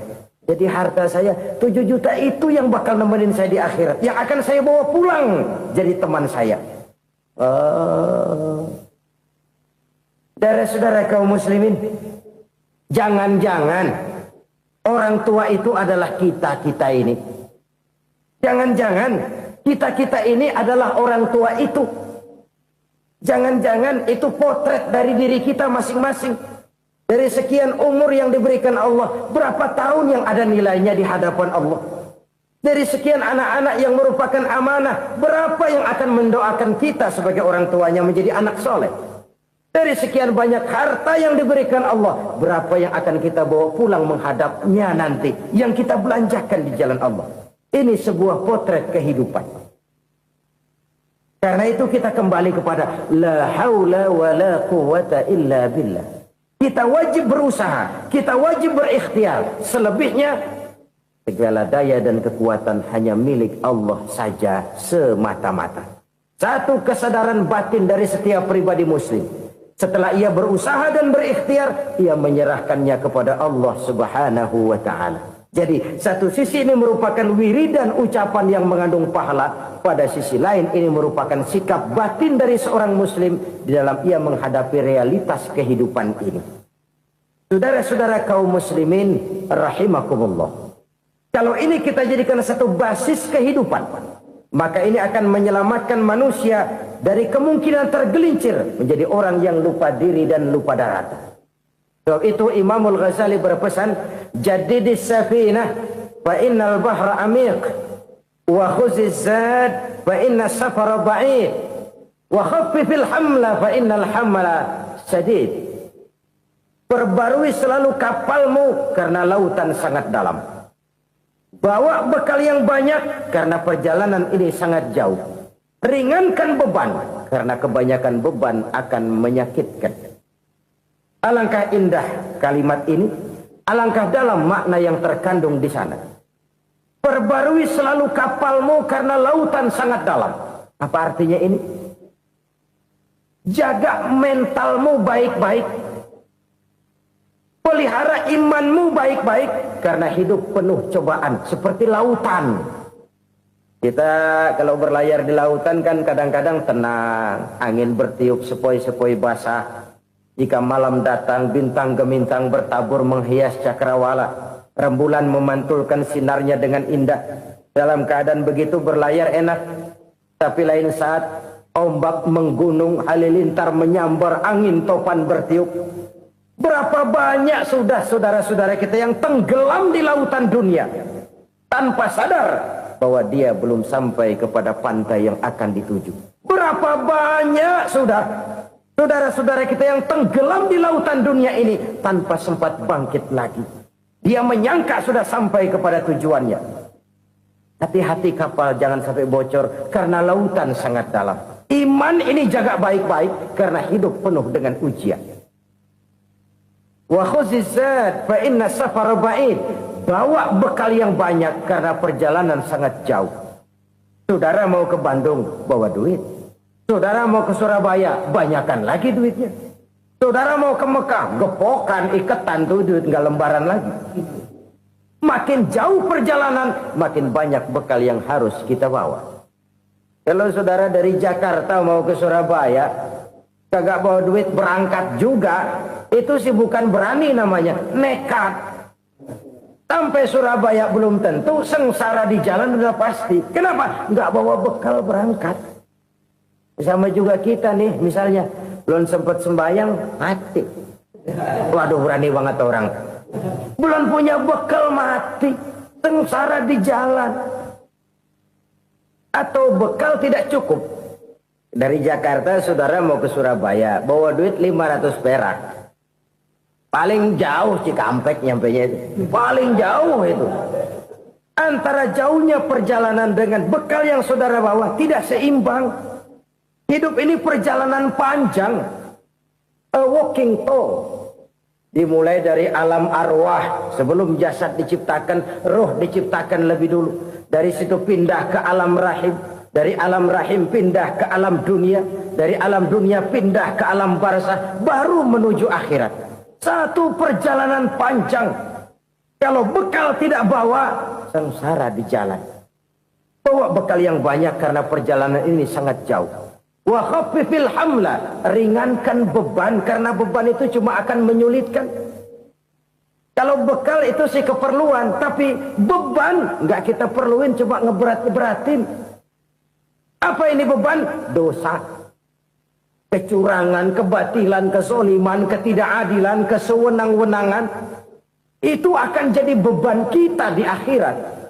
Jadi harta saya 7 juta itu yang bakal nemenin saya di akhirat. Yang akan saya bawa pulang jadi teman saya. Saudara-saudara kaum muslimin, jangan-jangan orang tua itu adalah kita-kita ini. Jangan-jangan kita-kita ini adalah orang tua itu. Jangan-jangan itu potret dari diri kita masing-masing. Dari sekian umur yang diberikan Allah, berapa tahun yang ada nilainya di hadapan Allah. Dari sekian anak-anak yang merupakan amanah, berapa yang akan mendoakan kita sebagai orang tuanya menjadi anak soleh. Dari sekian banyak harta yang diberikan Allah, berapa yang akan kita bawa pulang menghadapnya nanti, yang kita belanjakan di jalan Allah. Ini sebuah potret kehidupan. Karena itu kita kembali kepada la haula wa la quwata illa billah. Kita wajib berusaha, kita wajib berikhtiar. Selebihnya segala daya dan kekuatan hanya milik Allah saja semata-mata. Satu kesadaran batin dari setiap pribadi muslim. Setelah ia berusaha dan berikhtiar, ia menyerahkannya kepada Allah Subhanahu wa ta'ala. Jadi satu sisi ini merupakan wiridan ucapan yang mengandung pahala, pada sisi lain ini merupakan sikap batin dari seorang muslim di dalam ia menghadapi realitas kehidupan ini. Saudara-saudara kaum muslimin rahimakumullah, kalau ini kita jadikan satu basis kehidupan, maka ini akan menyelamatkan manusia dari kemungkinan tergelincir menjadi orang yang lupa diri dan lupa darat. Sebab itu Imamul Ghazali berpesan, jadidis safinah fa innal bahra amiq wa khuziz zad fa inna safara ba'id wa khaffifil hamla fa innal hamla sadid. Perbarui selalu kapalmu karena lautan sangat dalam. Bawa bekal yang banyak karena perjalanan ini sangat jauh. Ringankan beban karena kebanyakan beban akan menyakitkan. Alangkah indah kalimat ini, alangkah dalam makna yang terkandung di sana. Perbarui selalu kapalmu karena lautan sangat dalam. Apa artinya ini? Jaga mentalmu baik-baik. Pelihara imanmu baik-baik karena hidup penuh cobaan seperti lautan. Kita kalau berlayar di lautan kan kadang-kadang tenang, angin bertiup sepoi-sepoi basah. Jika malam datang, bintang gemintang bertabur menghias cakrawala. Rembulan memantulkan sinarnya dengan indah. Dalam keadaan begitu berlayar enak. Tapi lain saat ombak menggunung, halilintar menyambar, angin topan bertiup. Berapa banyak sudah saudara-saudara kita yang tenggelam di lautan dunia tanpa sadar bahwa dia belum sampai kepada pantai yang akan dituju. Berapa banyak sudah saudara-saudara kita yang tenggelam di lautan dunia ini tanpa sempat bangkit lagi. Dia menyangka sudah sampai kepada tujuannya. Hati-hati kapal jangan sampai bocor karena lautan sangat dalam. Iman ini jaga baik-baik karena hidup penuh dengan ujian. Wa khuziz zad fa inna safara ba'id. Bawa bekal yang banyak karena perjalanan sangat jauh. Saudara mau ke Bandung, bawa duit. Saudara mau ke Surabaya, banyakkan lagi duitnya. Saudara mau ke Mekah, gepokan, iketan tuh duit nggak lembaran lagi. Makin jauh perjalanan, makin banyak bekal yang harus kita bawa. Kalau saudara dari Jakarta mau ke Surabaya, kagak bawa duit berangkat juga, itu sih bukan berani namanya, nekat. Sampai Surabaya belum tentu, sengsara di jalan udah pasti. Kenapa? Nggak bawa bekal berangkat. Sama juga kita nih, misalnya belum sempat sembahyang, mati. Waduh, berani banget orang. Belum punya bekal, mati. Sengsara di jalan. Atau bekal tidak cukup. Dari Jakarta saudara mau ke Surabaya, bawa duit 500 perak. Paling jauh Cikampek nyampenya itu. Paling jauh itu. Antara jauhnya perjalanan dengan bekal yang saudara bawa tidak seimbang. Hidup ini perjalanan panjang. A walking tour. Dimulai dari alam arwah. Sebelum jasad diciptakan, roh diciptakan lebih dulu. Dari situ pindah ke alam rahim. Dari alam rahim pindah ke alam dunia. Dari alam dunia pindah ke alam barzah. Baru menuju akhirat. Satu perjalanan panjang. Kalau bekal tidak bawa, sengsara di jalan. Bawa bekal yang banyak karena perjalanan ini sangat jauh. Wa khaffifil hamla, ringankan beban karena beban itu cuma akan menyulitkan. Kalau bekal itu sih keperluan, tapi beban nggak kita perluin, cuma ngeberat-beratin. Apa ini beban? Dosa. Kecurangan, kebatilan, kesoliman, ketidakadilan, kesewenang-wenangan. Itu akan jadi beban kita di akhirat.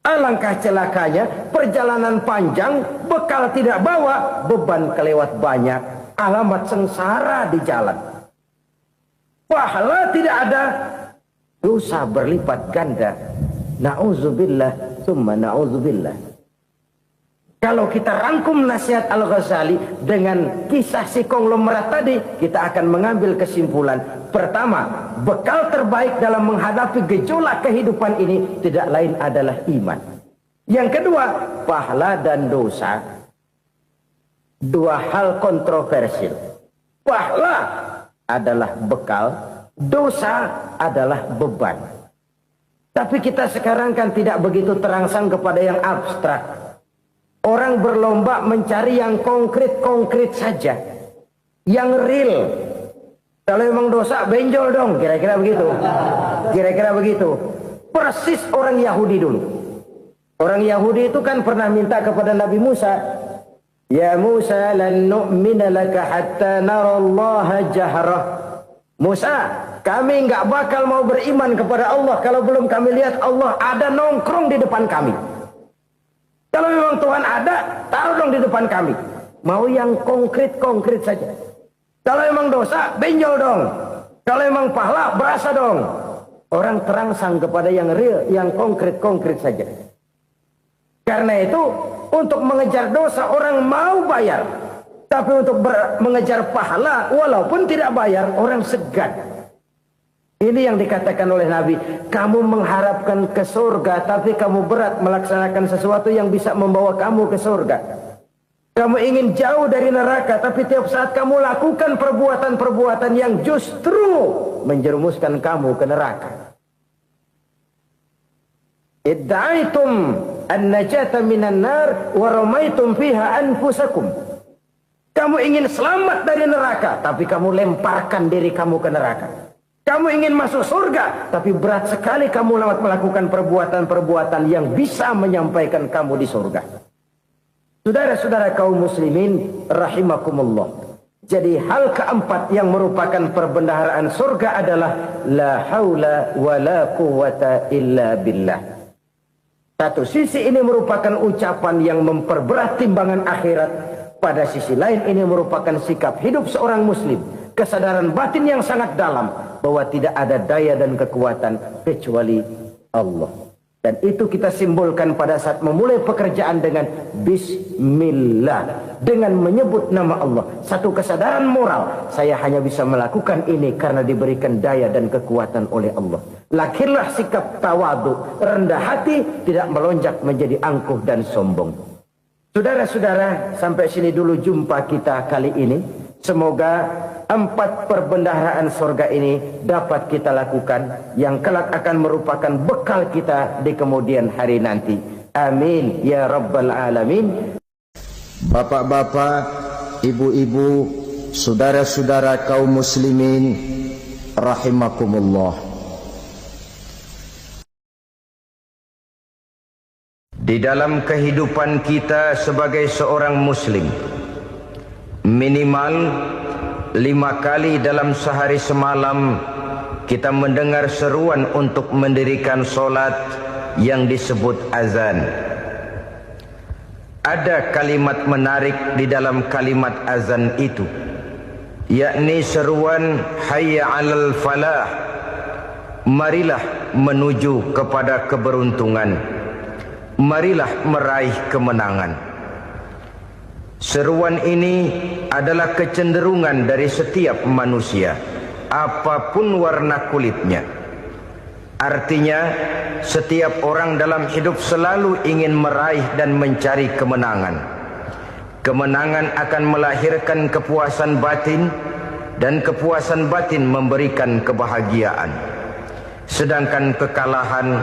Alangkah celakanya, perjalanan panjang, bekal tidak bawa, beban kelewat banyak. Alamat sengsara di jalan. Pahala tidak ada, dosa berlipat ganda. Na'udzubillah, summa na'udzubillah. Kalau kita rangkum nasihat Al-Ghazali dengan kisah si konglomerat tadi, kita akan mengambil kesimpulan. Pertama, bekal terbaik dalam menghadapi gejolak kehidupan ini tidak lain adalah iman. Yang kedua, pahala dan dosa. Dua hal kontroversial. Pahala adalah bekal, dosa adalah beban. Tapi kita sekarang kan tidak begitu terangsang kepada yang abstrak. Orang berlomba mencari yang konkret-konkret saja. Yang real. Kalau emang dosa, benjol dong. Kira-kira begitu. Kira-kira begitu. Persis orang Yahudi dulu. Orang Yahudi itu kan pernah minta kepada Nabi Musa. Ya Musa, lan nu'mina laka hatta narallaha jahrah. Musa, kami nggak bakal mau beriman kepada Allah kalau belum kami lihat Allah ada nongkrong di depan kami. Kalau memang Tuhan ada, taruh dong di depan kami. Mau yang konkret-konkret saja. Kalau memang dosa, benjol dong. Kalau memang pahala, berasa dong. Orang terangsang kepada yang real, yang konkret-konkret saja. Karena itu, untuk mengejar dosa orang mau bayar. Tapi untuk mengejar pahala, walaupun tidak bayar, orang segan. Ini yang dikatakan oleh Nabi. Kamu mengharapkan ke surga, tapi kamu berat melaksanakan sesuatu yang bisa membawa kamu ke surga. Kamu ingin jauh dari neraka, tapi tiap saat kamu lakukan perbuatan-perbuatan yang justru menjerumuskan kamu ke neraka. Idda'aitum an-najata minan nar wa ramaitum fiha anfusakum. Kamu ingin selamat dari neraka, tapi kamu lemparkan diri kamu ke neraka. Kamu ingin masuk surga, tapi berat sekali kamu melakukan perbuatan-perbuatan yang bisa menyampaikan kamu di surga. Saudara-saudara kaum muslimin, rahimakumullah. Jadi hal keempat yang merupakan perbendaharaan surga adalah la haula wa la quwwata illa billah. Satu sisi ini merupakan ucapan yang memperberat timbangan akhirat. Pada sisi lain ini merupakan sikap hidup seorang muslim. Kesadaran batin yang sangat dalam. Bahwa tidak ada daya dan kekuatan kecuali Allah. Dan itu kita simbolkan pada saat memulai pekerjaan dengan Bismillah. Dengan menyebut nama Allah. Satu kesadaran moral. Saya hanya bisa melakukan ini karena diberikan daya dan kekuatan oleh Allah. Lahirlah sikap tawadu, rendah hati, tidak melonjak menjadi angkuh dan sombong. Saudara-saudara, sampai sini dulu jumpa kita kali ini. Semoga 4 perbendaharaan surga ini dapat kita lakukan, yang kelak akan merupakan bekal kita di kemudian hari nanti. Amin ya rabbal alamin. Bapak-bapak, ibu-ibu, saudara-saudara kaum muslimin, rahimakumullah. Di dalam kehidupan kita sebagai seorang muslim, minimal 5 kali dalam sehari semalam kita mendengar seruan untuk mendirikan solat yang disebut azan. Ada kalimat menarik di dalam kalimat azan itu, yakni seruan hayya 'alal falah, marilah menuju kepada keberuntungan. Marilah meraih kemenangan. Seruan ini adalah kecenderungan dari setiap manusia, apapun warna kulitnya. Artinya, setiap orang dalam hidup selalu ingin meraih dan mencari kemenangan. Kemenangan akan melahirkan kepuasan batin, dan kepuasan batin memberikan kebahagiaan. Sedangkan kekalahan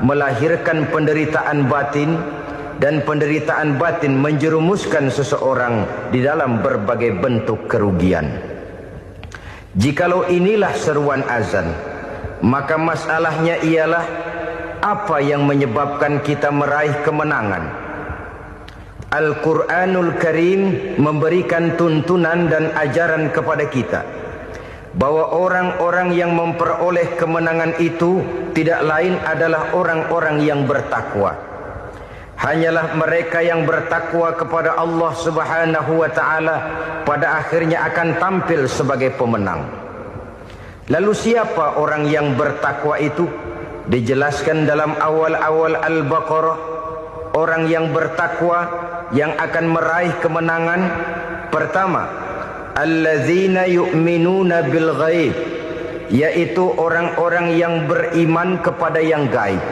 melahirkan penderitaan batin, dan penderitaan batin menjerumuskan seseorang di dalam berbagai bentuk kerugian. Jikalau inilah seruan azan, maka masalahnya ialah apa yang menyebabkan kita meraih kemenangan. Al-Quranul Karim memberikan tuntunan dan ajaran kepada kita bahwa orang-orang yang memperoleh kemenangan itu tidak lain adalah orang-orang yang bertakwa. Hanyalah mereka yang bertakwa kepada Allah Subhanahu wa ta'ala pada akhirnya akan tampil sebagai pemenang. Lalu siapa orang yang bertakwa itu? Dijelaskan dalam awal-awal Al-Baqarah, orang yang bertakwa yang akan meraih kemenangan. Pertama, allazina yu'minuna bil ghaib, yaitu orang-orang yang beriman kepada yang gaib,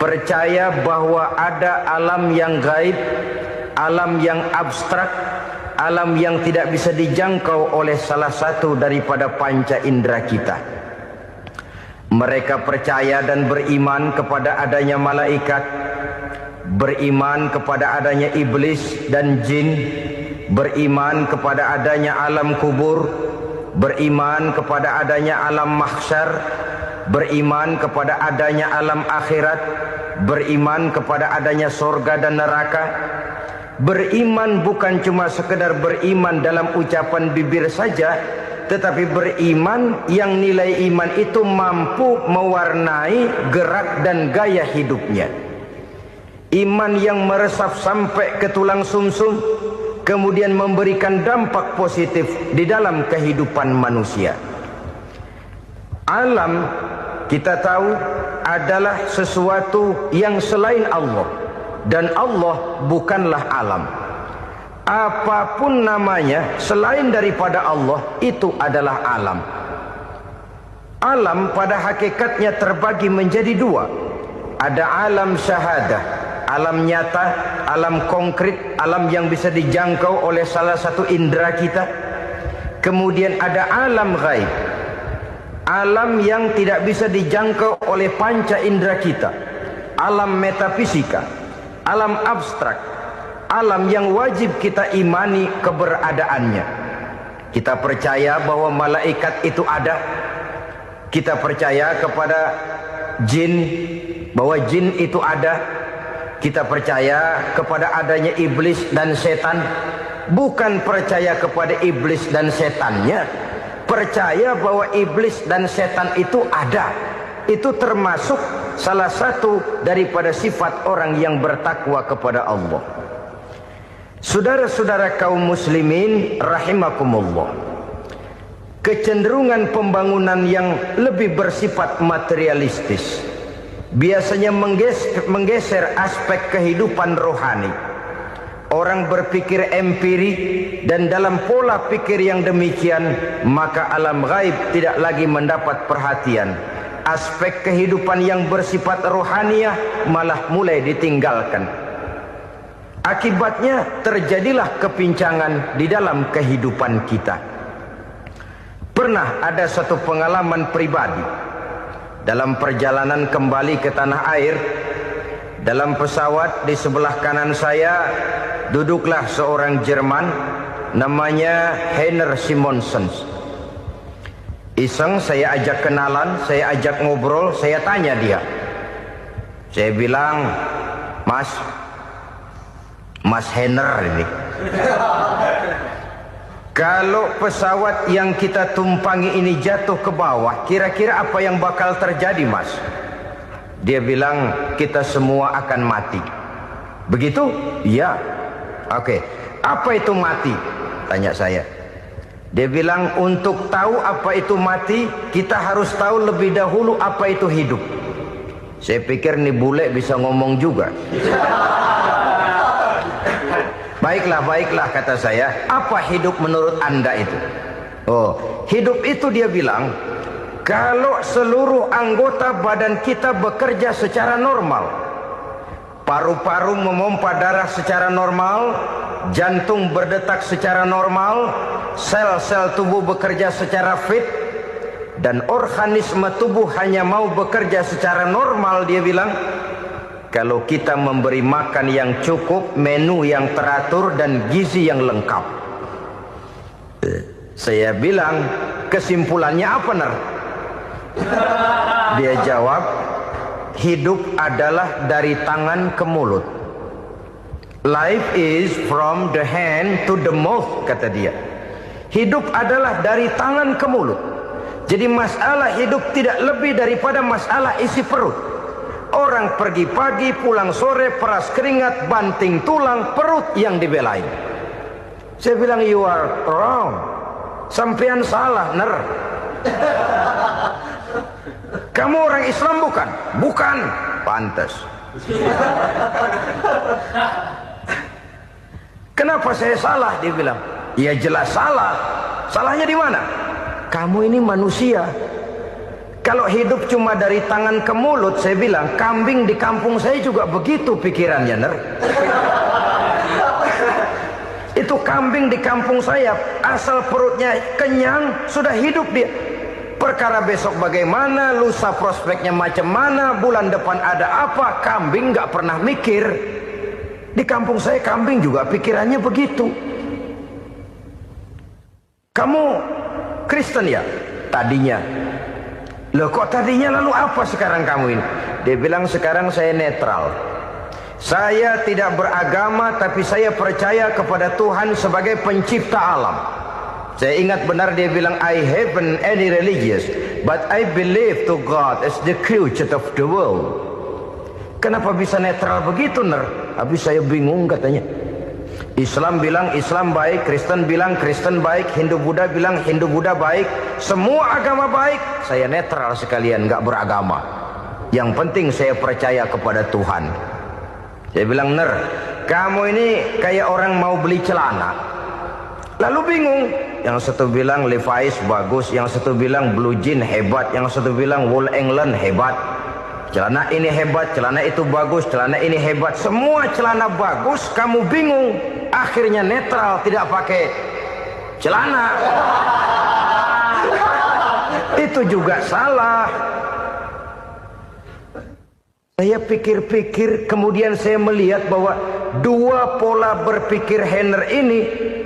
percaya bahwa ada alam yang gaib, alam yang abstrak,
alam yang tidak bisa dijangkau oleh salah satu daripada panca indera kita. Mereka percaya dan beriman kepada adanya malaikat, beriman kepada adanya iblis dan jin, beriman kepada adanya alam kubur, beriman kepada adanya alam mahsyar, beriman kepada adanya alam akhirat, beriman kepada adanya surga dan neraka. Beriman bukan cuma sekedar beriman dalam ucapan bibir saja, tetapi beriman yang nilai iman itu mampu mewarnai gerak dan gaya hidupnya. Iman yang meresap sampai ke tulang sumsum, kemudian memberikan dampak positif di dalam kehidupan manusia. Alam, kita tahu, adalah sesuatu yang selain Allah, dan Allah bukanlah alam. Apapun namanya selain daripada Allah, itu adalah alam. Alam pada hakikatnya terbagi menjadi dua. Ada alam syahadah, alam nyata, alam konkret, alam yang bisa dijangkau oleh salah satu indera kita. Kemudian ada alam ghaib, alam yang tidak bisa dijangkau oleh panca indera kita, alam metafisika, alam abstrak, alam yang wajib kita imani keberadaannya. Kita percaya bahwa malaikat itu ada. Kita percaya kepada jin, bahwa jin itu ada. Kita percaya kepada adanya iblis dan setan. Bukan percaya kepada iblis dan setannya, percaya bahwa iblis dan setan itu ada. Itu termasuk salah satu daripada sifat orang yang bertakwa kepada Allah. Saudara-saudara kaum muslimin rahimakumullah, kecenderungan pembangunan yang lebih bersifat materialistis biasanya menggeser aspek kehidupan rohani. Orang berpikir empiri, dan dalam pola pikir yang demikian maka alam gaib tidak lagi mendapat perhatian. Aspek kehidupan yang bersifat rohaniah malah mulai ditinggalkan. Akibatnya terjadilah kepincangan di dalam kehidupan kita. Pernah ada satu pengalaman pribadi. Dalam perjalanan kembali ke tanah air, dalam pesawat di sebelah kanan saya duduklah seorang Jerman namanya Heiner Simonsen. Iseng saya ajak kenalan, saya ajak ngobrol, saya tanya dia. Saya bilang, Mas Heiner ini, kalau pesawat yang kita tumpangi ini jatuh ke bawah, kira-kira apa yang bakal terjadi, Mas? Dia bilang, kita semua akan mati. Begitu? Iya. Oke. Apa itu mati? Tanya saya. Dia bilang, untuk tahu apa itu mati, kita harus tahu lebih dahulu apa itu hidup. Saya pikir nih bule bisa ngomong juga. Baiklah, kata saya. Apa hidup menurut Anda itu? Oh, hidup itu dia bilang, kalau seluruh anggota badan kita bekerja secara normal, paru-paru memompa darah secara normal, jantung berdetak secara normal, sel-sel tubuh bekerja secara fit, dan organisme tubuh hanya mau bekerja secara normal, dia bilang, kalau kita memberi makan yang cukup, menu yang teratur, dan gizi yang lengkap. Saya bilang, kesimpulannya apa, Ner? Dia jawab, hidup adalah dari tangan ke mulut. Life is from the hand to the mouth, kata dia. Hidup adalah dari tangan ke mulut. Jadi masalah hidup tidak lebih daripada masalah isi perut. Orang pergi pagi, pulang sore, peras keringat, banting tulang, perut yang dibelain. Saya bilang, you are wrong. Sampean salah, Ner. Kamu orang Islam bukan? Bukan. Pantas. Kenapa saya salah? Dia bilang, ya jelas salah. Salahnya di mana? Kamu ini manusia. Kalau hidup cuma dari tangan ke mulut, saya bilang, kambing di kampung saya juga begitu pikirannya, Ner. Itu kambing di kampung saya, asal perutnya kenyang, sudah hidup dia. Perkara besok bagaimana, lusa prospeknya macam mana, bulan depan ada apa, kambing nggak pernah mikir. Di kampung saya kambing juga pikirannya begitu. Kamu Kristen ya? Tadinya. Loh kok tadinya, lalu apa sekarang kamu ini? Dia bilang sekarang saya netral. Saya tidak beragama, tapi saya percaya kepada Tuhan sebagai pencipta alam. Saya ingat benar dia bilang, I haven't any religious, but I believe to God as the creator of the world. Kenapa bisa netral begitu, Ner? Habis saya bingung katanya. Islam bilang Islam baik, Kristen bilang Kristen baik, Hindu Buddha bilang Hindu Buddha baik, semua agama baik. Saya netral sekalian, nggak beragama. Yang penting saya percaya kepada Tuhan. Saya bilang, Ner, kamu ini kayak orang mau beli celana, lalu bingung. Yang satu bilang Levi's bagus, yang satu bilang Blue Jean hebat, yang satu bilang Wool England hebat. Celana ini hebat, celana itu bagus, celana ini hebat. Semua celana bagus, kamu bingung. Akhirnya netral, tidak pakai celana. Itu juga salah. Saya pikir-pikir, kemudian saya melihat bahwa dua pola berpikir Henner ini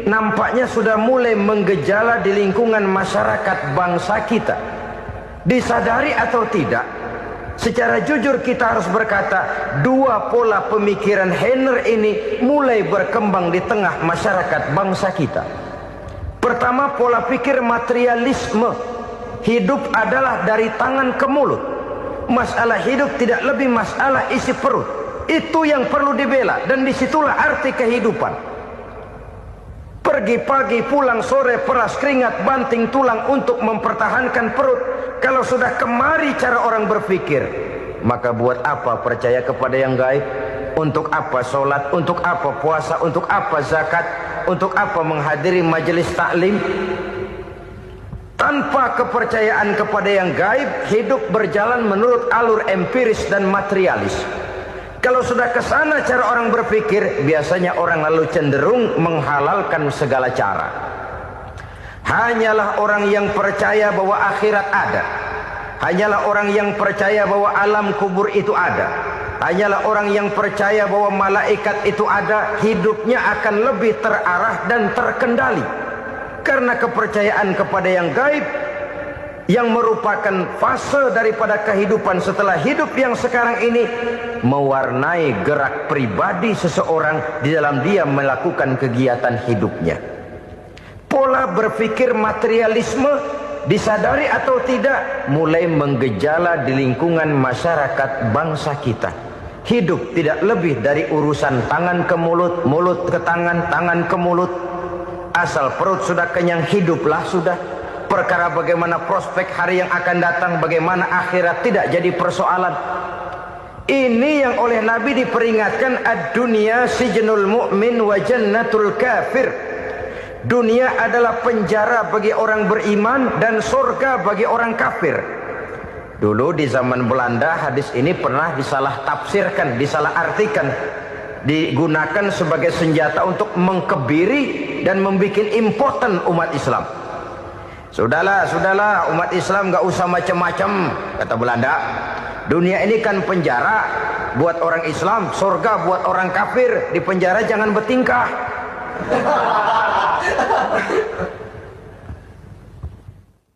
nampaknya sudah mulai menggejala di lingkungan masyarakat bangsa kita. Disadari atau tidak, secara jujur kita harus berkata, dua pola pemikiran Henner ini mulai berkembang di tengah masyarakat bangsa kita. Pertama, pola pikir materialisme. Hidup adalah dari tangan ke mulut. Masalah hidup tidak lebih masalah isi perut. Itu yang perlu dibela, dan disitulah arti kehidupan. Pergi pagi, pulang sore, peras keringat, banting tulang untuk mempertahankan perut. Kalau sudah kemari cara orang berpikir, maka buat apa percaya kepada yang gaib? Untuk apa sholat? Untuk apa puasa? Untuk apa zakat? Untuk apa menghadiri majelis taklim? Tanpa kepercayaan kepada yang gaib, hidup berjalan menurut alur empiris dan materialis. Kalau sudah ke sana cara orang berpikir, biasanya orang lalu cenderung menghalalkan segala cara. Hanyalah orang yang percaya bahwa akhirat ada. Hanyalah orang yang percaya bahwa alam kubur itu ada. Hanyalah orang yang percaya bahwa malaikat itu ada, hidupnya akan lebih terarah dan terkendali. Karena kepercayaan kepada yang gaib, yang merupakan fase daripada kehidupan setelah hidup yang sekarang ini, mewarnai gerak pribadi seseorang di dalam dia melakukan kegiatan hidupnya. Pola berpikir materialisme, disadari atau tidak, mulai menggejala di lingkungan masyarakat bangsa kita. Hidup tidak lebih dari urusan tangan ke mulut, mulut ke tangan, tangan ke mulut. Asal perut sudah kenyang, hiduplah sudah. Perkara bagaimana prospek hari yang akan datang, bagaimana akhirat, tidak jadi persoalan. Ini yang oleh Nabi diperingatkan, ad-dunya sijnul mu'min wa jannatul kafir. Dunia adalah penjara bagi orang beriman dan surga bagi orang kafir. Dulu di zaman Belanda hadis ini pernah disalah tafsirkan, disalah artikan, digunakan sebagai senjata untuk mengkebiri dan membuat impoten umat Islam. Sudahlah umat Islam gak usah macam-macam, kata Belanda. Dunia ini kan penjara buat orang Islam, surga buat orang kafir. Di penjara jangan bertingkah.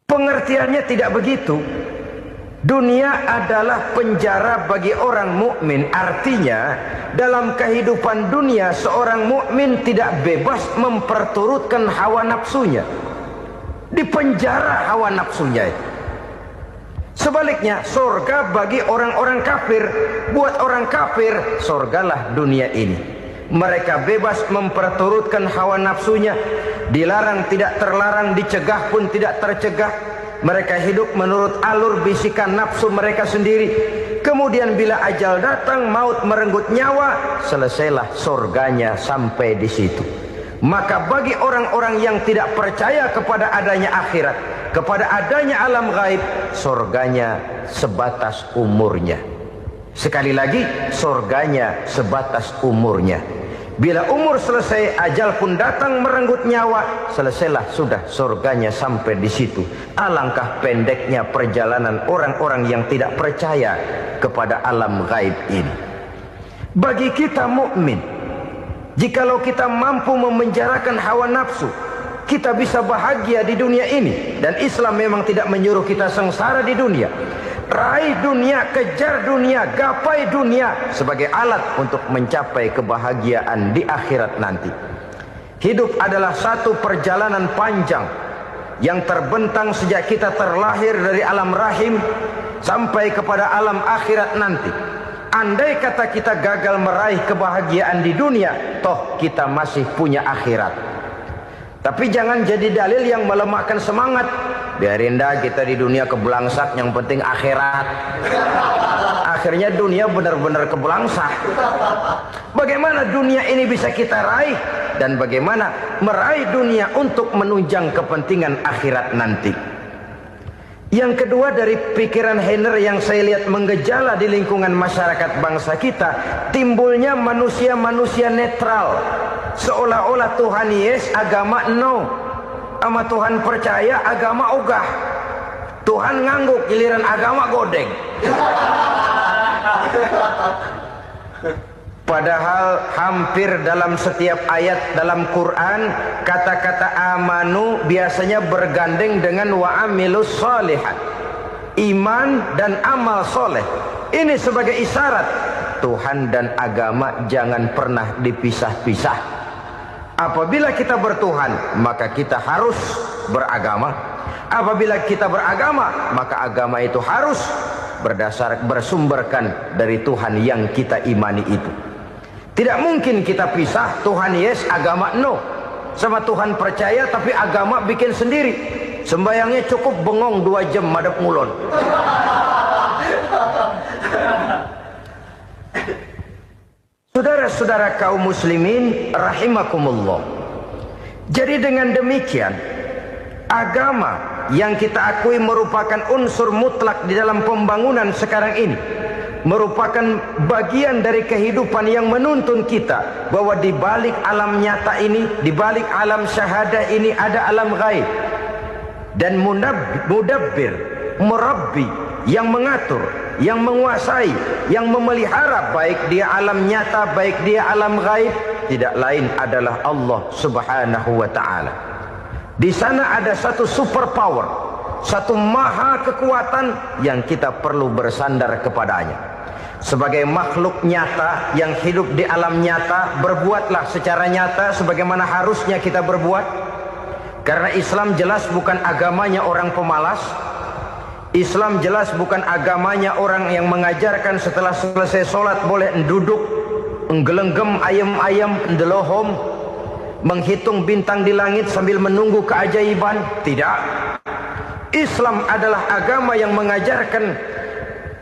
Pengertiannya tidak begitu. Dunia adalah penjara bagi orang mukmin. Artinya dalam kehidupan dunia seorang mukmin tidak bebas memperturutkan hawa nafsunya. Dipenjara hawa nafsunya. Sebaliknya surga bagi orang-orang kafir. Buat orang kafir surgalah dunia ini. Mereka bebas memperturutkan hawa nafsunya. Dilarang tidak terlarang, dicegah pun tidak tercegah. Mereka hidup menurut alur bisikan nafsu mereka sendiri. Kemudian bila ajal datang, maut merenggut nyawa, selesailah surganya sampai di situ. Maka bagi orang-orang yang tidak percaya kepada adanya akhirat, kepada adanya alam gaib, surganya sebatas umurnya. Sekali lagi, surganya sebatas umurnya. Bila umur selesai, ajal pun datang merenggut nyawa, selesailah sudah surganya sampai di situ. Alangkah pendeknya perjalanan orang-orang yang tidak percaya kepada alam gaib ini. Bagi kita mukmin, jikalau kita mampu memenjarakan hawa nafsu, kita bisa bahagia di dunia ini. Dan Islam memang tidak menyuruh kita sengsara di dunia. Raih dunia, kejar dunia, gapai dunia sebagai alat untuk mencapai kebahagiaan di akhirat nanti. Hidup adalah satu perjalanan panjang yang terbentang sejak kita terlahir dari alam rahim sampai kepada alam akhirat nanti. Andai kata kita gagal meraih kebahagiaan di dunia, toh kita masih punya akhirat. Tapi jangan jadi dalil yang melemahkan semangat. Biarin dah kita di dunia kebelangsak, yang penting akhirat. Akhirnya dunia benar-benar kebelangsak. Bagaimana dunia ini bisa kita raih, dan bagaimana meraih dunia untuk menunjang kepentingan akhirat nanti. Yang kedua, dari pikiran Henner yang saya lihat menggejala di lingkungan masyarakat bangsa kita, timbulnya manusia-manusia netral. Seolah-olah Tuhan yes, agama no. Sama Tuhan percaya, agama ogah. Tuhan ngangguk, giliran agama godeng. Padahal hampir dalam setiap ayat dalam Quran, kata-kata amanu biasanya bergandeng dengan wa amilus sholihat. Iman dan amal soleh. Ini sebagai isyarat Tuhan dan agama jangan pernah dipisah-pisah. Apabila kita bertuhan, maka kita harus beragama. Apabila kita beragama, maka agama itu harus bersumberkan dari Tuhan yang kita imani itu. Tidak mungkin kita pisah, Tuhan yes, agama no. Sama Tuhan percaya tapi agama bikin sendiri. Sembayangnya cukup bengong 2 jam madep ngulon. Saudara-saudara kaum muslimin rahimakumullah. Jadi dengan demikian, agama yang kita akui merupakan unsur mutlak di dalam pembangunan sekarang ini, merupakan bagian dari kehidupan yang menuntun kita bahwa di balik alam nyata ini, di balik alam syahadah ini ada alam gaib. Dan mudabbir, murabbi, yang mengatur, yang menguasai, yang memelihara baik dia alam nyata, baik dia alam gaib, tidak lain adalah Allah Subhanahu wa ta'ala. Di sana ada satu super power, satu maha kekuatan yang kita perlu bersandar kepadanya. Sebagai makhluk nyata yang hidup di alam nyata, berbuatlah secara nyata sebagaimana harusnya kita berbuat. Karena Islam jelas bukan agamanya orang pemalas. Islam jelas bukan agamanya orang yang mengajarkan setelah selesai sholat boleh duduk, nggelenggem ayam-ayam, ndelohom, menghitung bintang di langit sambil menunggu keajaiban. Tidak. Islam adalah agama yang mengajarkan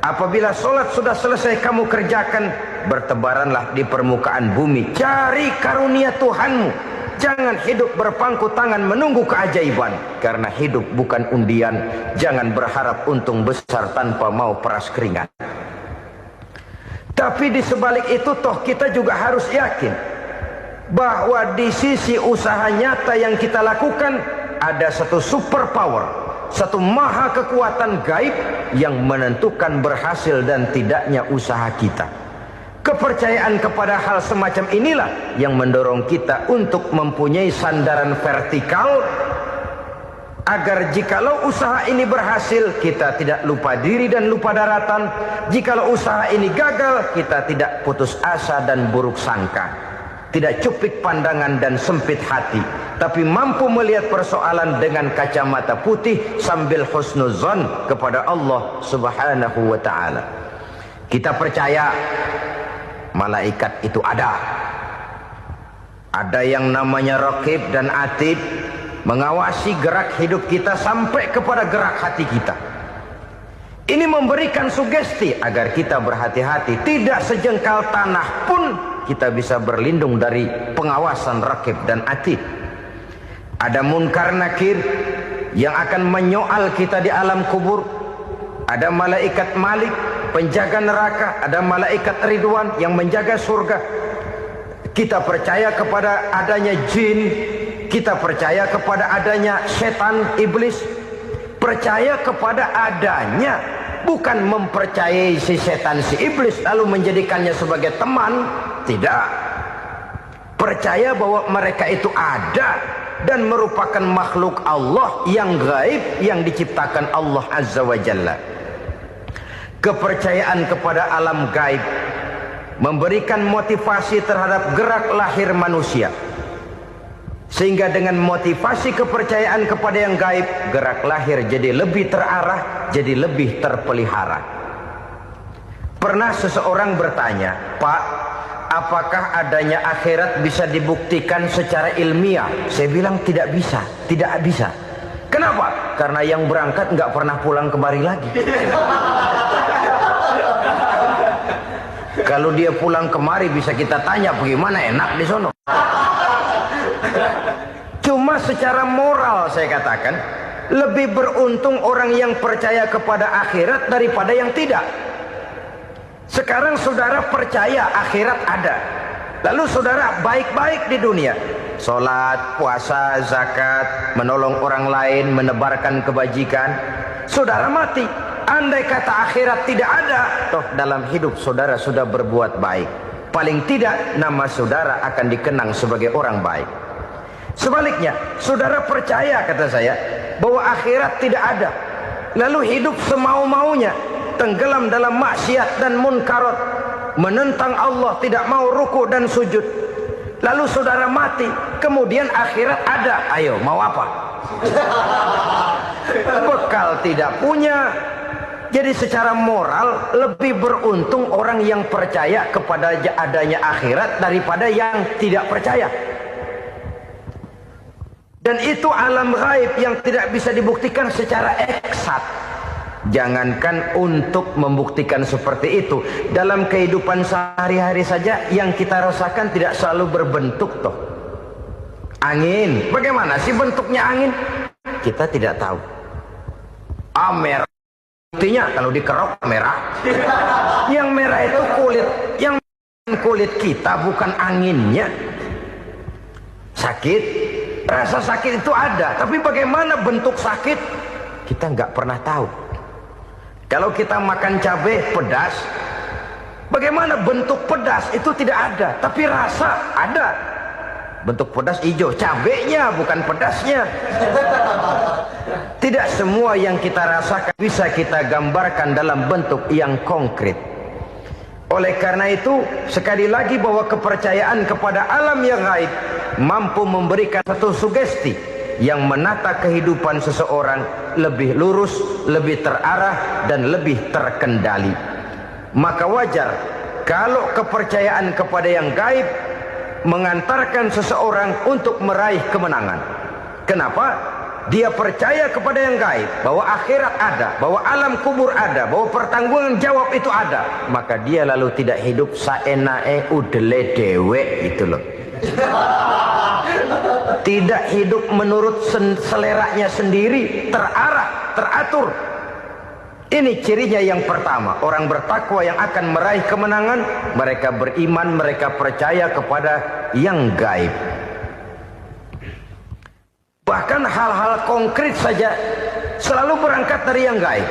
apabila sholat sudah selesai kamu kerjakan, bertebaranlah di permukaan bumi, cari karunia Tuhanmu. Jangan hidup berpangku tangan menunggu keajaiban. Karena hidup bukan undian. Jangan berharap untung besar tanpa mau peras keringat. Tapi di sebalik itu toh kita juga harus yakin bahwa di sisi usaha nyata yang kita lakukan ada satu super power, satu maha kekuatan gaib yang menentukan berhasil dan tidaknya usaha kita. Kepercayaan kepada hal semacam inilah yang mendorong kita untuk mempunyai sandaran vertikal, agar jikalau usaha ini berhasil, kita tidak lupa diri dan lupa daratan. Jikalau usaha ini gagal, kita tidak putus asa dan buruk sangka, tidak cupik pandangan dan sempit hati, tapi mampu melihat persoalan dengan kacamata putih sambil husnuzon kepada Allah Subhanahu wa ta'ala. Kita percaya malaikat itu ada. Ada yang namanya raqib dan atid, mengawasi gerak hidup kita sampai kepada gerak hati kita. Ini memberikan sugesti agar kita berhati-hati. Tidak sejengkal tanah pun kita bisa berlindung dari pengawasan raqib dan atid. Ada munkar nakir yang akan menyoal kita di alam kubur. Ada malaikat Malik, penjaga neraka. Ada malaikat Ridwan yang menjaga surga. Kita percaya kepada adanya jin, kita percaya kepada adanya setan, iblis. Percaya kepada adanya, bukan mempercayai si setan, si iblis lalu menjadikannya sebagai teman. Tidak. Percaya bahwa mereka itu ada dan merupakan makhluk Allah yang gaib, yang diciptakan Allah Azza wa Jalla. Kepercayaan kepada alam gaib memberikan motivasi terhadap gerak lahir manusia, sehingga dengan motivasi kepercayaan kepada yang gaib, gerak lahir jadi lebih terarah, jadi lebih terpelihara. Pernah seseorang bertanya, "Pak, apakah adanya akhirat bisa dibuktikan secara ilmiah?" Saya bilang tidak bisa, tidak bisa. Kenapa? Karena yang berangkat nggak pernah pulang kembali lagi. Kalau dia pulang kemari bisa kita tanya bagaimana enak di sono. Cuma secara moral saya katakan, lebih beruntung orang yang percaya kepada akhirat daripada yang tidak. Sekarang saudara percaya akhirat ada, lalu saudara baik-baik di dunia, sholat, puasa, zakat, menolong orang lain, menebarkan kebajikan. Saudara mati, andai kata akhirat tidak ada, toh dalam hidup saudara sudah berbuat baik. Paling tidak nama saudara akan dikenang sebagai orang baik. Sebaliknya, saudara percaya, kata saya, bahwa akhirat tidak ada, lalu hidup semau-maunya, tenggelam dalam maksiat dan munkarat, menentang Allah, tidak mau ruku dan sujud. Lalu saudara mati, kemudian akhirat ada. Ayo, mau apa? Bekal tidak punya. Jadi secara moral lebih beruntung orang yang percaya kepada adanya akhirat daripada yang tidak percaya. Dan itu alam gaib yang tidak bisa dibuktikan secara eksat. Jangankan untuk membuktikan seperti itu, dalam kehidupan sehari-hari saja yang kita rasakan tidak selalu berbentuk toh. Angin, bagaimana sih bentuknya angin? Kita tidak tahu. Merah, buktinya kalau dikerok merah. Yang merah itu kulit, yang kulit kita bukan anginnya. Sakit, rasa sakit itu ada, tapi bagaimana bentuk sakit? Kita nggak pernah tahu. Kalau kita makan cabai pedas, bagaimana bentuk pedas itu tidak ada, tapi rasa ada. Bentuk pedas hijau, cabenya bukan pedasnya. Tidak semua yang kita rasakan bisa kita gambarkan dalam bentuk yang konkret. Oleh karena itu, sekali lagi bahwa kepercayaan kepada alam yang gaib mampu memberikan satu sugesti yang menata kehidupan seseorang lebih lurus, lebih terarah, dan lebih terkendali. Maka wajar kalau kepercayaan kepada yang gaib mengantarkan seseorang untuk meraih kemenangan. Kenapa? Dia percaya kepada yang gaib, bahwa akhirat ada, bahwa alam kubur ada, bahwa pertanggungan jawab itu ada. Maka dia lalu tidak hidup saenae udele dewe, itu loh. Tidak hidup menurut seleranya sendiri, terarah, teratur. Ini cirinya yang pertama. Orang bertakwa yang akan meraih kemenangan, mereka beriman, mereka percaya kepada yang gaib. Bahkan hal-hal konkret saja selalu berangkat dari yang gaib.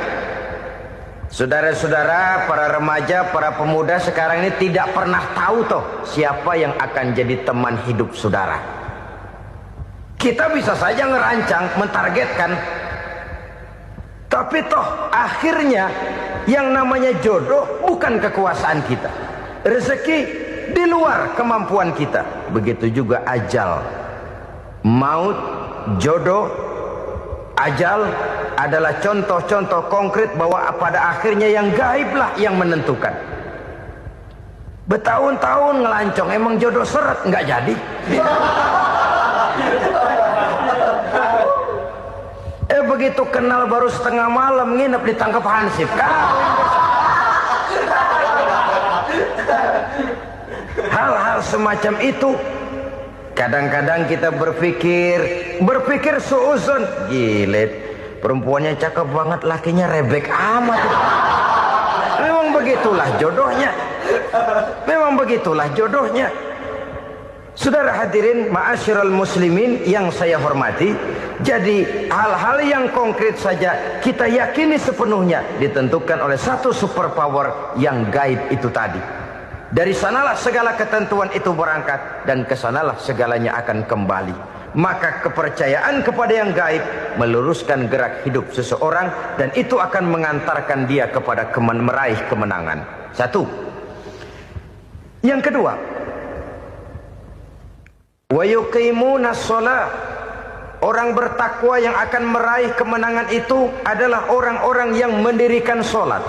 Saudara-saudara, para remaja, para pemuda sekarang ini tidak pernah tahu toh siapa yang akan jadi teman hidup saudara. Kita bisa saja ngerancang, mentargetkan, tapi toh akhirnya yang namanya jodoh bukan kekuasaan kita. Rezeki di luar kemampuan kita. Begitu juga ajal. Maut, jodoh, ajal adalah contoh-contoh konkret bahwa pada akhirnya yang gaiblah yang menentukan. Bertahun-tahun ngelancong, emang jodoh seret, nggak jadi. Begitu kenal baru setengah malam nginep ditangkap hansip kan. Hal-hal semacam itu kadang-kadang kita berpikir suuzon, gile, perempuannya cakep banget, lakinya rebek amat. Memang begitulah jodohnya. Memang begitulah jodohnya. Saudara hadirin ma'asyiral muslimin yang saya hormati, jadi hal-hal yang konkret saja kita yakini sepenuhnya ditentukan oleh satu superpower yang gaib itu tadi. Dari sanalah segala ketentuan itu berangkat dan kesanalah segalanya akan kembali. Maka kepercayaan kepada yang gaib meluruskan gerak hidup seseorang dan itu akan mengantarkan dia kepada meraih kemenangan. Satu. Yang kedua, wa yuqimuna shalah. Orang bertakwa yang akan meraih kemenangan itu adalah orang-orang yang mendirikan sholat.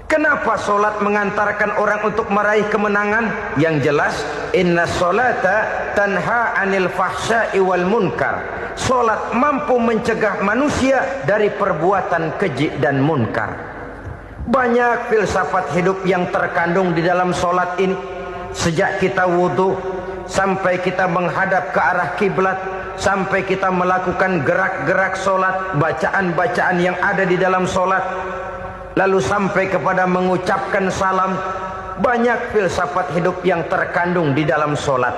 Kenapa sholat mengantarkan orang untuk meraih kemenangan? Yang jelas, inna sholata tanha anil fahsya'i wal munkar. Sholat mampu mencegah manusia dari perbuatan keji dan munkar. Banyak filsafat hidup yang terkandung di dalam sholat ini. Sejak kita wudhu sampai kita menghadap ke arah kiblat, sampai kita melakukan gerak-gerak sholat, bacaan-bacaan yang ada di dalam sholat, lalu sampai kepada mengucapkan salam. Banyak filsafat hidup yang terkandung di dalam sholat.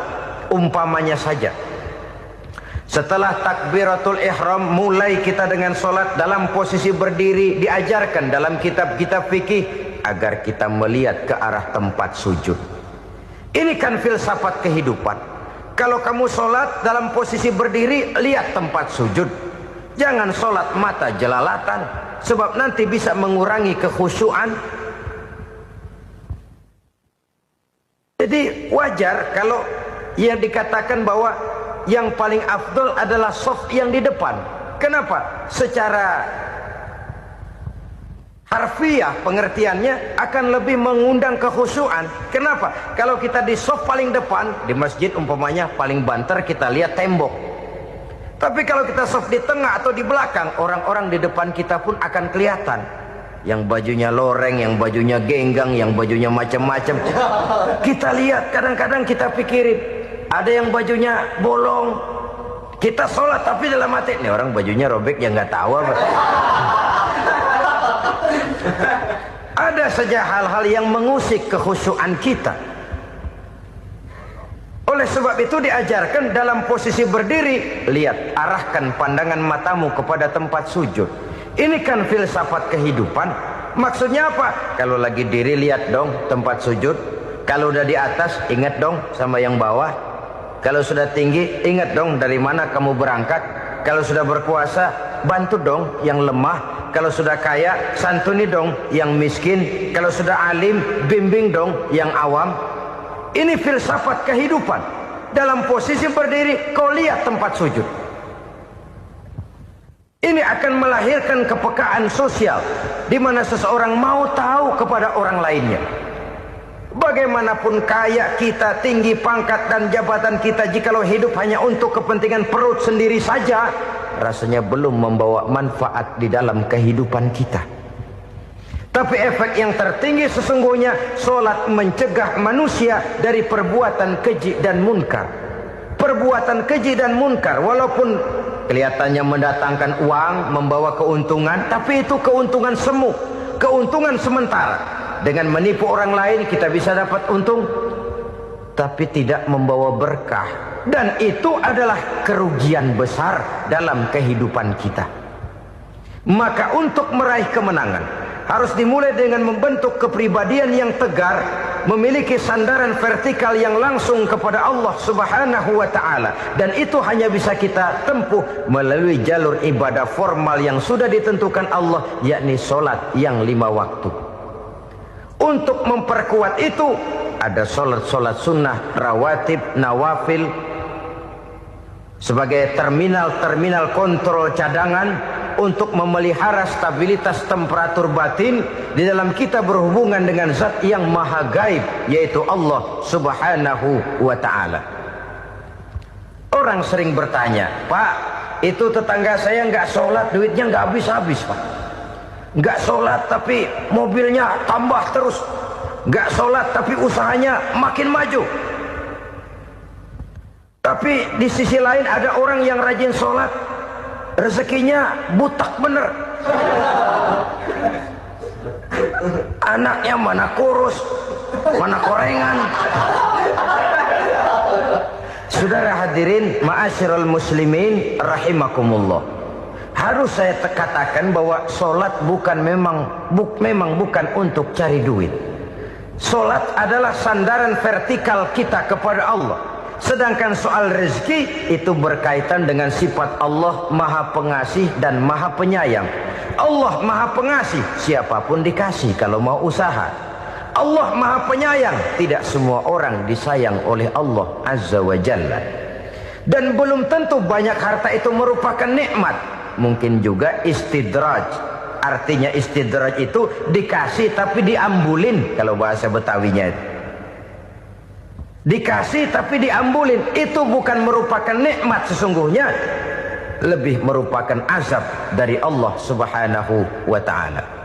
Umpamanya saja, setelah takbiratul ihram mulai kita dengan sholat dalam posisi berdiri, diajarkan dalam kitab-kitab fikih agar kita melihat ke arah tempat sujud. Ini kan filsafat kehidupan. Kalau kamu sholat dalam posisi berdiri, lihat tempat sujud. Jangan sholat mata jelalatan, sebab nanti bisa mengurangi kekhusyuan. Jadi wajar kalau yang dikatakan bahwa yang paling afdol adalah shaf yang di depan. Kenapa? Secara harfiah pengertiannya akan lebih mengundang kekhusyuan. Kenapa? Kalau kita di shaf paling depan di masjid umpamanya paling banter kita lihat tembok. Tapi kalau kita shaf di tengah atau di belakang, orang-orang di depan kita pun akan kelihatan. Yang bajunya loreng, yang bajunya genggang, yang bajunya macam-macam. Kita lihat, kadang-kadang kita pikirin, ada yang bajunya bolong. Kita sholat tapi dalam hati, ini orang bajunya robek yang nggak tahu apa. Ada saja hal-hal yang mengusik kekhusyuan kita. Oleh sebab itu diajarkan dalam posisi berdiri, lihat, arahkan pandangan matamu kepada tempat sujud. Ini kan filsafat kehidupan. Maksudnya apa? Kalau lagi diri lihat dong tempat sujud. Kalau udah di atas ingat dong sama yang bawah. Kalau sudah tinggi ingat dong dari mana kamu berangkat. Kalau sudah berkuasa bantu dong yang lemah. Kalau sudah kaya, santuni dong yang miskin. Kalau sudah alim, bimbing dong yang awam. Ini filsafat kehidupan. Dalam posisi berdiri, kau lihat tempat sujud. Ini akan melahirkan kepekaan sosial, di mana seseorang mau tahu kepada orang lainnya. Bagaimanapun kaya kita, tinggi pangkat dan jabatan kita, jikalau hidup hanya untuk kepentingan perut sendiri saja, rasanya belum membawa manfaat di dalam kehidupan kita. Tapi efek yang tertinggi sesungguhnya, sholat mencegah manusia dari perbuatan keji dan munkar. Perbuatan keji dan munkar, walaupun kelihatannya mendatangkan uang, membawa keuntungan, tapi itu keuntungan semu, keuntungan sementara. Dengan menipu orang lain kita bisa dapat untung, tapi tidak membawa berkah. Dan itu adalah kerugian besar dalam kehidupan kita. Maka untuk meraih kemenangan harus dimulai dengan membentuk kepribadian yang tegar, memiliki sandaran vertikal yang langsung kepada Allah Subhanahu wa ta'ala. Dan itu hanya bisa kita tempuh melalui jalur ibadah formal yang sudah ditentukan Allah, yakni sholat yang 5 waktu. Untuk memperkuat itu ada sholat-sholat sunnah, rawatib, nawafil, sebagai terminal-terminal kontrol cadangan untuk memelihara stabilitas temperatur batin di dalam kita berhubungan dengan zat yang maha gaib, yaitu Allah Subhanahu wa ta'ala. Orang sering bertanya, Pak, itu tetangga saya nggak sholat, duitnya nggak habis-habis, Pak. Nggak sholat tapi mobilnya tambah terus. Nggak sholat tapi usahanya makin maju. Tapi di sisi lain ada orang yang rajin sholat, rezekinya butak bener. Anaknya mana kurus, mana korengan. Saudara hadirin ma'asyiral muslimin rahimakumullah. Harus saya katakan bahwa solat memang bukan untuk cari duit. Solat adalah sandaran vertikal kita kepada Allah. Sedangkan soal rezeki itu berkaitan dengan sifat Allah Maha Pengasih dan Maha Penyayang. Allah Maha Pengasih, siapapun dikasih kalau mau usaha. Allah Maha Penyayang, tidak semua orang disayang oleh Allah Azza wa Jalla. Dan belum tentu banyak harta itu merupakan nikmat. Mungkin juga istidraj. Artinya istidraj itu dikasih tapi diambulin, kalau bahasa Betawinya itu. Dikasih tapi diambulin, itu bukan merupakan nikmat sesungguhnya, lebih merupakan azab dari Allah Subhanahu wa ta'ala.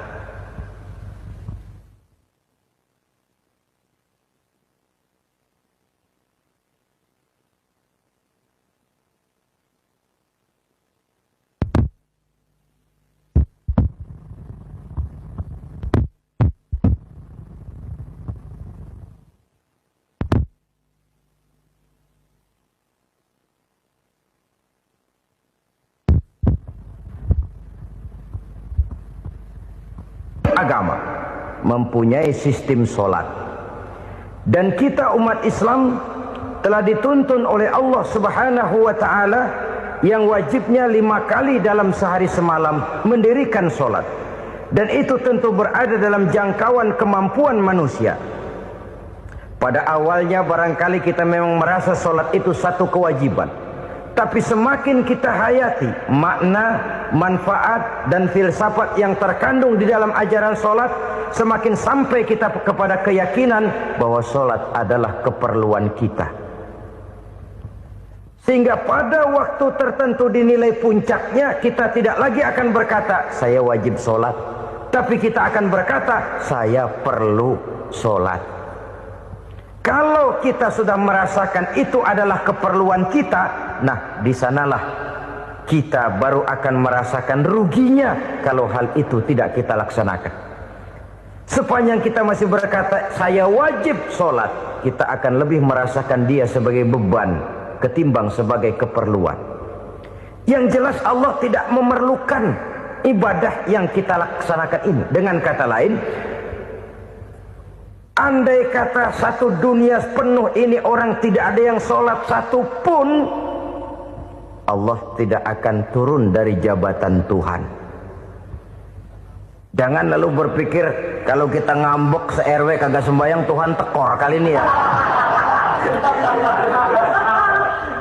Agama mempunyai sistem solat, dan kita umat Islam telah dituntun oleh Allah Subhanahu wa ta'ala yang wajibnya 5 kali dalam sehari semalam mendirikan solat, dan itu tentu berada dalam jangkauan kemampuan manusia. Pada awalnya barangkali kita memang merasa solat itu satu kewajiban, tapi semakin kita hayati makna, manfaat dan filsafat yang terkandung di dalam ajaran solat, semakin sampai kita kepada keyakinan bahwa solat adalah keperluan kita. Sehingga pada waktu tertentu dinilai puncaknya, kita tidak lagi akan berkata saya wajib solat, tapi kita akan berkata saya perlu solat. Kalau kita sudah merasakan itu adalah keperluan kita, nah di sanalah kita baru akan merasakan ruginya kalau hal itu tidak kita laksanakan. Sepanjang kita masih berkata saya wajib sholat, kita akan lebih merasakan dia sebagai beban ketimbang sebagai keperluan. Yang jelas Allah tidak memerlukan ibadah yang kita laksanakan ini. Dengan kata lain, andai kata satu dunia penuh ini orang tidak ada yang sholat satu pun, Allah tidak akan turun dari jabatan Tuhan. Jangan lalu berpikir kalau kita ngambek se-RW kagak sembahyang Tuhan tekor kali ini ya.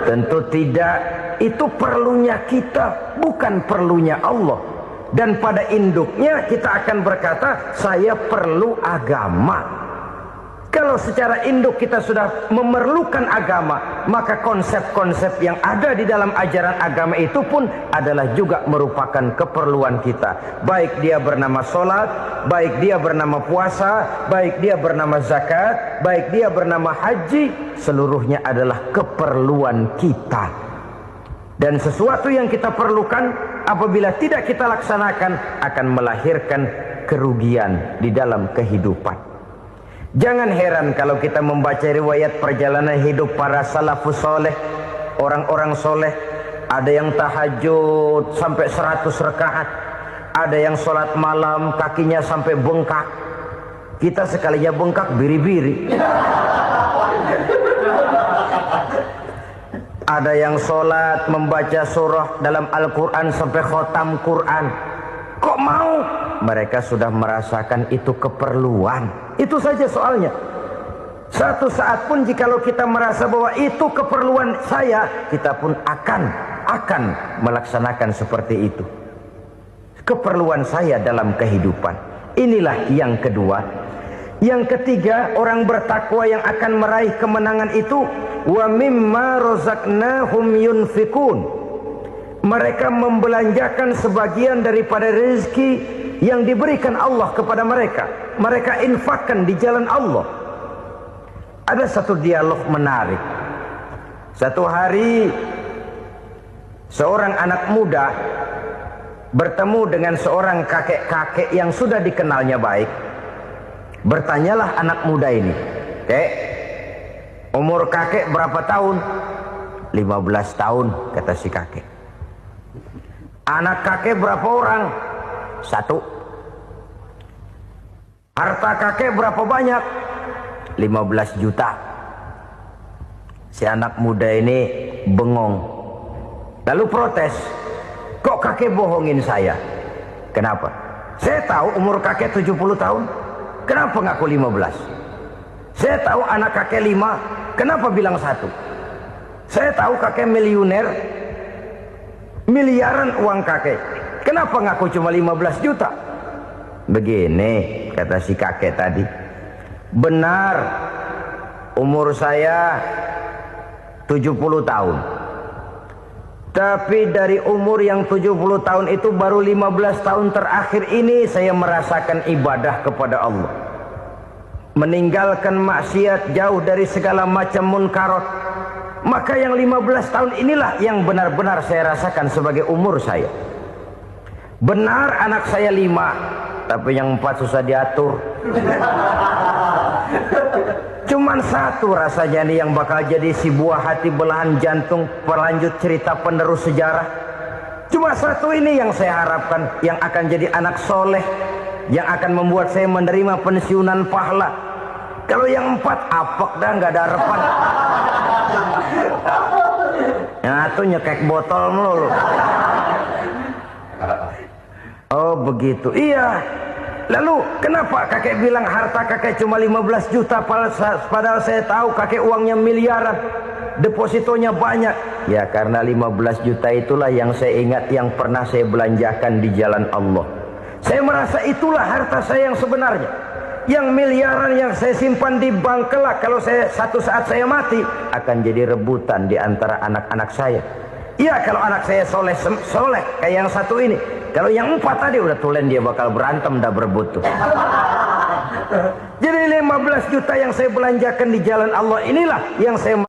Tentu tidak. Itu perlunya kita, bukan perlunya Allah. Dan pada induknya kita akan berkata saya perlu agama. Kalau secara induk kita sudah memerlukan agama, maka konsep-konsep yang ada di dalam ajaran agama itu pun adalah juga merupakan keperluan kita. Baik dia bernama sholat, baik dia bernama puasa, baik dia bernama zakat, baik dia bernama haji, seluruhnya adalah keperluan kita. Dan sesuatu yang kita perlukan apabila tidak kita laksanakan akan melahirkan kerugian di dalam kehidupan. Jangan heran kalau kita membaca riwayat perjalanan hidup para salafus soleh, orang-orang soleh. Ada yang tahajud sampai 100 rakaat, ada yang sholat malam kakinya sampai bengkak. Kita sekalinya bengkak biri-biri. Ada yang sholat membaca surah dalam Al-Quran sampai khotam Quran. Kok mau? Mereka sudah merasakan itu keperluan. Itu saja soalnya. Satu saat pun jikalau kita merasa bahwa itu keperluan saya, kita pun akan melaksanakan seperti itu. Keperluan saya dalam kehidupan. Inilah yang kedua. Yang ketiga, orang bertakwa yang akan meraih kemenangan itu, wa mimma razaqnahum yunfikun. Mereka membelanjakan sebagian daripada rezeki yang diberikan Allah kepada mereka. Mereka infakkan di jalan Allah. Ada satu dialog menarik. Satu hari seorang anak muda bertemu dengan seorang kakek-kakek yang sudah dikenalnya baik. Bertanyalah anak muda ini, "Kek, umur kakek berapa tahun?" 15 tahun, kata si kakek. Anak kakek berapa orang? 1. Harta kakek berapa banyak? 15 juta. Si anak muda ini bengong. Lalu protes. Kok kakek bohongin saya? Kenapa? Saya tahu umur kakek 70 tahun. Kenapa ngaku 15? Saya tahu anak kakek 5. Kenapa bilang 1? Saya tahu kakek miliuner. Miliaran uang kakek. Kenapa ngaku cuma 15 juta? Begini, kata si kakek tadi. Benar, umur saya 70 tahun. Tapi dari umur yang 70 tahun itu baru 15 tahun terakhir ini saya merasakan ibadah kepada Allah. Meninggalkan maksiat, jauh dari segala macam munkarat. Maka yang 15 tahun inilah yang benar-benar saya rasakan sebagai umur saya. Benar anak saya 5, tapi yang 4 susah diatur. Cuman 1 rasanya nih yang bakal jadi si buah hati, belahan jantung, pelanjut cerita penerus sejarah. Cuma 1 ini yang saya harapkan, yang akan jadi anak soleh, yang akan membuat saya menerima pensiunan pahala. Kalau yang 4 apek dah, nggak ada harapan. Yang 1 nyekek botol melulu. Oh begitu, iya. Lalu kenapa kakek bilang harta kakek cuma 15 juta padahal saya tahu kakek uangnya miliaran, depositonya banyak? Ya karena 15 juta itulah yang saya ingat yang pernah saya belanjakan di jalan Allah. Saya merasa itulah harta saya yang sebenarnya. Yang miliaran yang saya simpan di bank kelak, kalau satu saat saya mati, akan jadi rebutan di antara anak-anak saya. Iya kalau anak saya soleh kayak yang 1 ini. Kalau yang 4 tadi udah tulen dia bakal berantem dah berebut tuh. Jadi 15 juta yang saya belanjakan di jalan Allah inilah yang saya